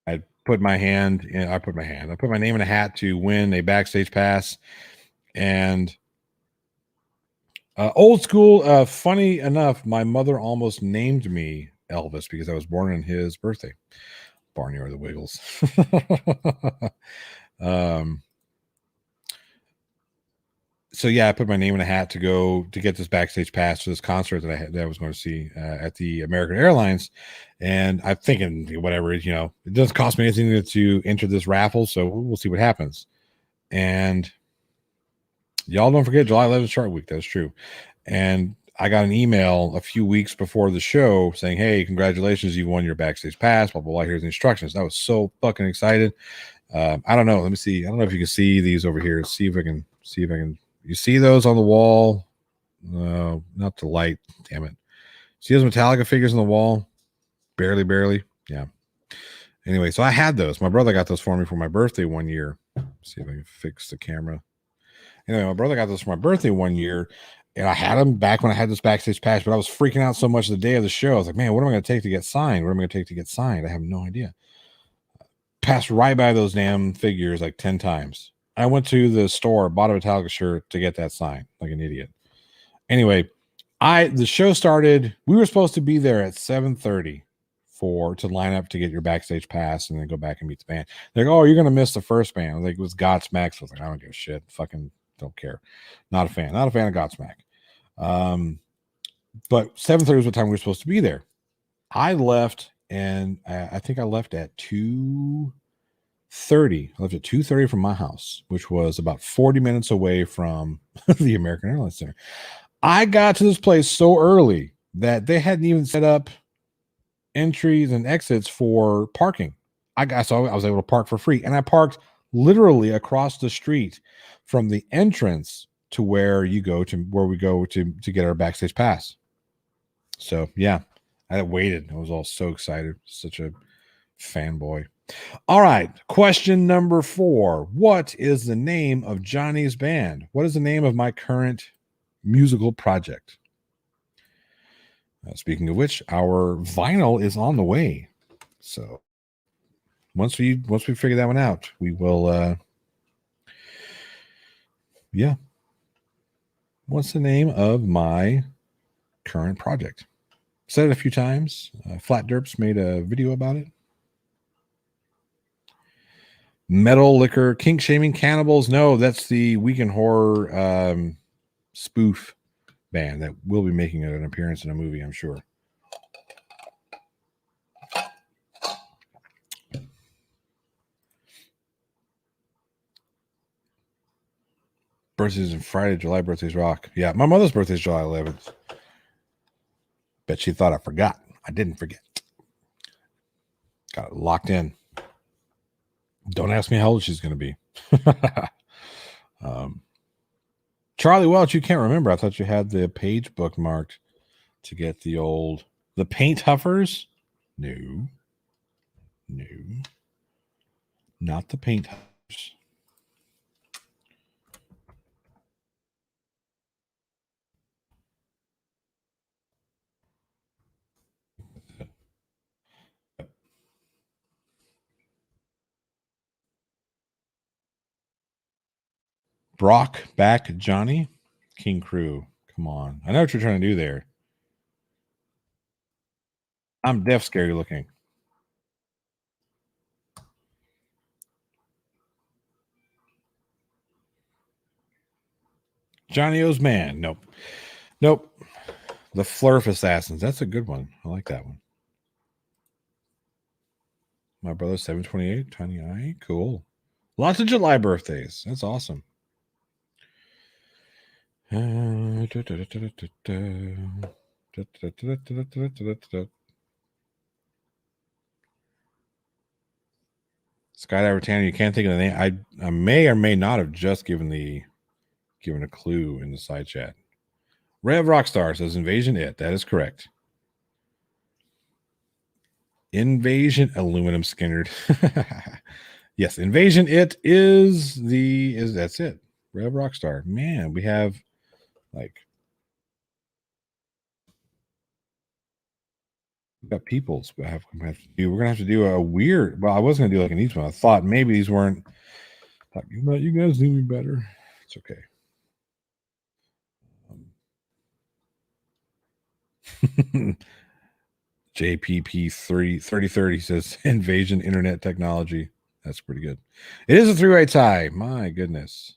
I put my name in a hat to win a backstage pass. And old school, funny enough, my mother almost named me Elvis because I was born on his birthday. Barney or the Wiggles. So yeah, I put my name in a hat to go to get this backstage pass to this concert that I was going to see at the American Airlines. And I'm thinking, whatever, it doesn't cost me anything to enter this raffle, so we'll see what happens. And y'all don't forget July 11th Shark Week. That's true. And I got an email a few weeks before the show saying, hey, congratulations, you won your backstage pass, blah, blah, blah. Here's the instructions. I was so fucking excited. I don't know. Let me see. I don't know if you can see these over here. See if I can. You see those on the wall? No, not the light. Damn it. See those Metallica figures on the wall? Barely. Yeah. Anyway, so I had those. My brother got those for me for my birthday one year. Let's see if I can fix the camera. Anyway, my brother got those for my birthday one year, and I had them back when I had this backstage pass, but I was freaking out so much the day of the show. I was like, man, what am I going to take to get signed? I have no idea. Passed right by those damn figures like 10 times. I went to the store, bought a Metallica shirt to get that sign, like an idiot. Anyway, the show started. We were supposed to be there at 7:30 to line up to get your backstage pass and then go back and meet the band. They're like, oh, you're gonna miss the first band. I was like, it was Godsmack. So I was like, I don't give a shit. Fucking don't care. Not a fan of Godsmack. But 7:30 was what time we were supposed to be there. I left, and I think I left at 2:30. I left at 2:30 from my house, which was about 40 minutes away from the American Airlines Center. I got to this place so early that they hadn't even set up entries and exits for parking. So I was able to park for free, and I parked literally across the street from the entrance to where we go to get our backstage pass. So yeah, I waited. I was all so excited. Such a fanboy. All right. Question number 4. What is the name of Johnny's band? What is the name of my current musical project? Speaking of which, our vinyl is on the way. So once we figure that one out, we will yeah. What's the name of my current project? Said it a few times. Flat Derps made a video about it. Metal Liquor, Kink Shaming Cannibals. No, that's the Weekend Horror spoof band that will be making an appearance in a movie, I'm sure. Birthday's in Friday, July birthdays rock. Yeah, my mother's birthday's July 11th. Bet she thought I forgot. I didn't forget. Got it locked in. Don't ask me how old she's going to be. Charlie Welch, you can't remember. I thought you had the page bookmarked to get the paint huffers. No. Not the paint huffers. Brock back Johnny King Crew. Come on. I know what you're trying to do there. I'm deaf scary looking. Johnny O's man. Nope. The Flurf Assassins. That's a good one. I like that one. My brother 728. Tiny Eye. Cool. Lots of July birthdays. That's awesome. Skydiver Tanner, you can't think of the name. I may or may not have just given a clue in the side chat. Rev Rockstar says Invasion It. That is correct. Invasion Aluminum Skinnerd. Yes, Invasion It is that's it. Rev Rockstar. Man, we have we got peoples. We're gonna have to do a weird. Well, I was gonna do like an each one. I thought maybe these weren't. You guys knew me better. It's okay. JPP 3030 says Invasion Internet Technology. That's pretty good. It is a three-way tie. My goodness.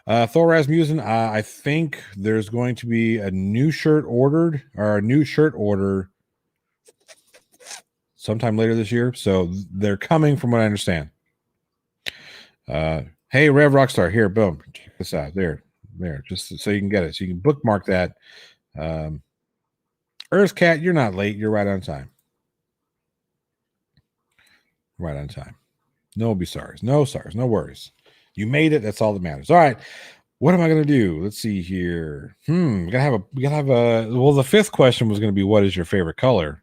Thor Rasmussen, I think there's going to be a new shirt order sometime later this year. So they're coming from what I understand. Hey, Rev Rockstar, here, boom. Check this out. There, just so you can get it. So you can bookmark that. Earth Cat, you're not late. You're right on time. Right on time. No sorries. No worries. You made it. That's all that matters. All right. What am I going to do? Let's we gotta have a. Well, the fifth question was going to be, what is your favorite color?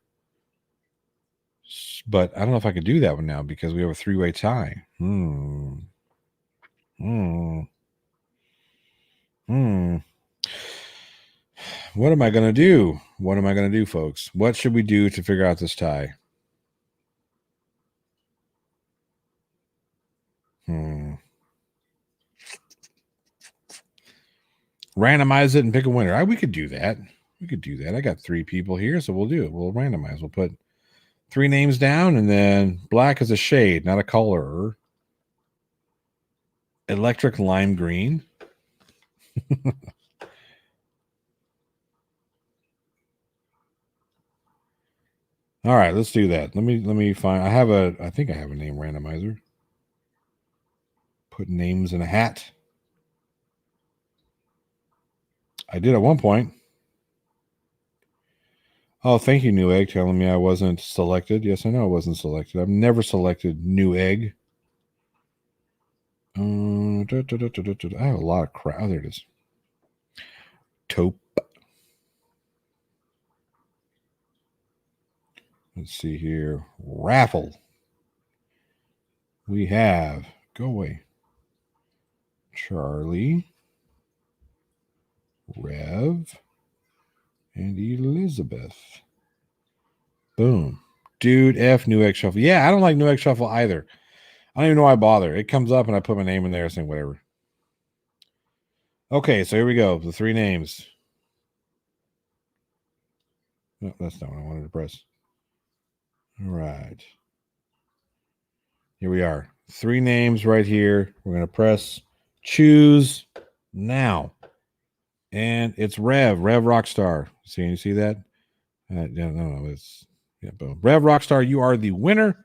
But I don't know if I could do that one now because we have a three-way tie. What am I going to do? What am I going to do, folks? What should we do to figure out this tie? Randomize it and pick a winner. We could do that. I got 3 people here, so we'll do it. We'll randomize. We'll put 3 names down, and then black is a shade, not a color. Electric lime green. All right, let's do that. Let me find. I think I have a name randomizer. Put names in a hat. I did at one point. Oh, thank you, Newegg, telling me I wasn't selected. Yes, I know I wasn't selected. I've never selected Newegg. I have a lot of crap. Oh, there it is. Taupe. Let's see here. Raffle. We have, go away, Charlie, Rev, and Elizabeth. Boom. Dude, F Newegg Shuffle. Yeah, I don't like Newegg Shuffle either. I don't even know why I bother. It comes up and I put my name in there saying whatever. Okay, so here we go. The 3 names. No, that's not what I wanted to press. All right. Here we are. 3 names right here. We're going to press choose now. And it's Rev Rockstar. You see that? No, it's boom. Rev Rockstar, you are the winner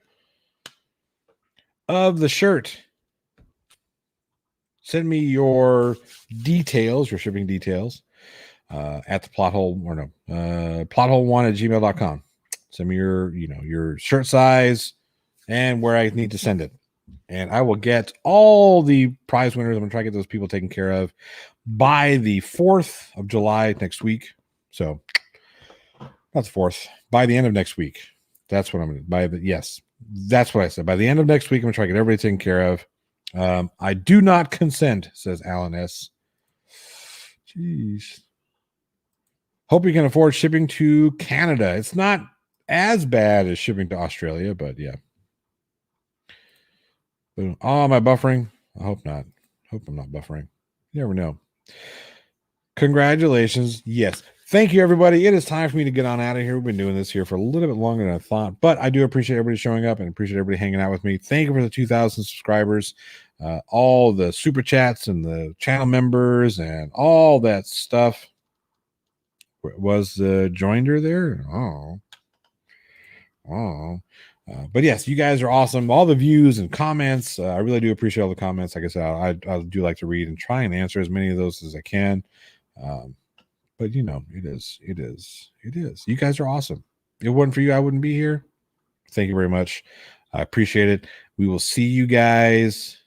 of the shirt. send me your details, your shipping details, at the plothole1@gmail.com. Send me your shirt size and where I need to send it. And I will get all the prize winners. I'm going to try to get those people taken care of by the 4th of July next week. So, not the 4th, by the end of next week. That's what I'm going to, yes, that's what I said. By the end of next week, I'm going to try to get everybody taken care of. I do not consent, says Alan S. Jeez. Hope you can afford shipping to Canada. It's not as bad as shipping to Australia, but yeah. Oh, am I buffering? I hope not. Hope I'm not buffering. You never know. Congratulations. Yes. Thank you, everybody. It is time for me to get on out of here. We've been doing this here for a little bit longer than I thought, but I do appreciate everybody showing up and appreciate everybody hanging out with me. Thank you for the 2,000 subscribers, all the super chats and the channel members and all that stuff. Was the joinder there? But yes, you guys are awesome. All the views and comments, I really do appreciate all the comments. Like I said, I do like to read and try and answer as many of those as I can. But it is. You guys are awesome. If it wasn't for you, I wouldn't be here. Thank you very much. I appreciate it. We will see you guys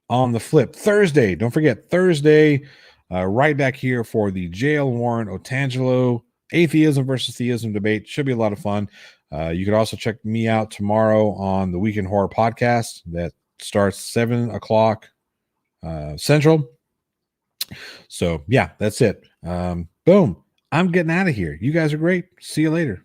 on the flip Thursday. Don't forget Thursday, right back here for the Jail Warrant Otangelo atheism versus theism debate. Should be a lot of fun. You can also check me out tomorrow on the Weekend Horror podcast that starts 7 o'clock Central. So yeah, that's it. Boom. I'm getting out of here. You guys are great. See you later.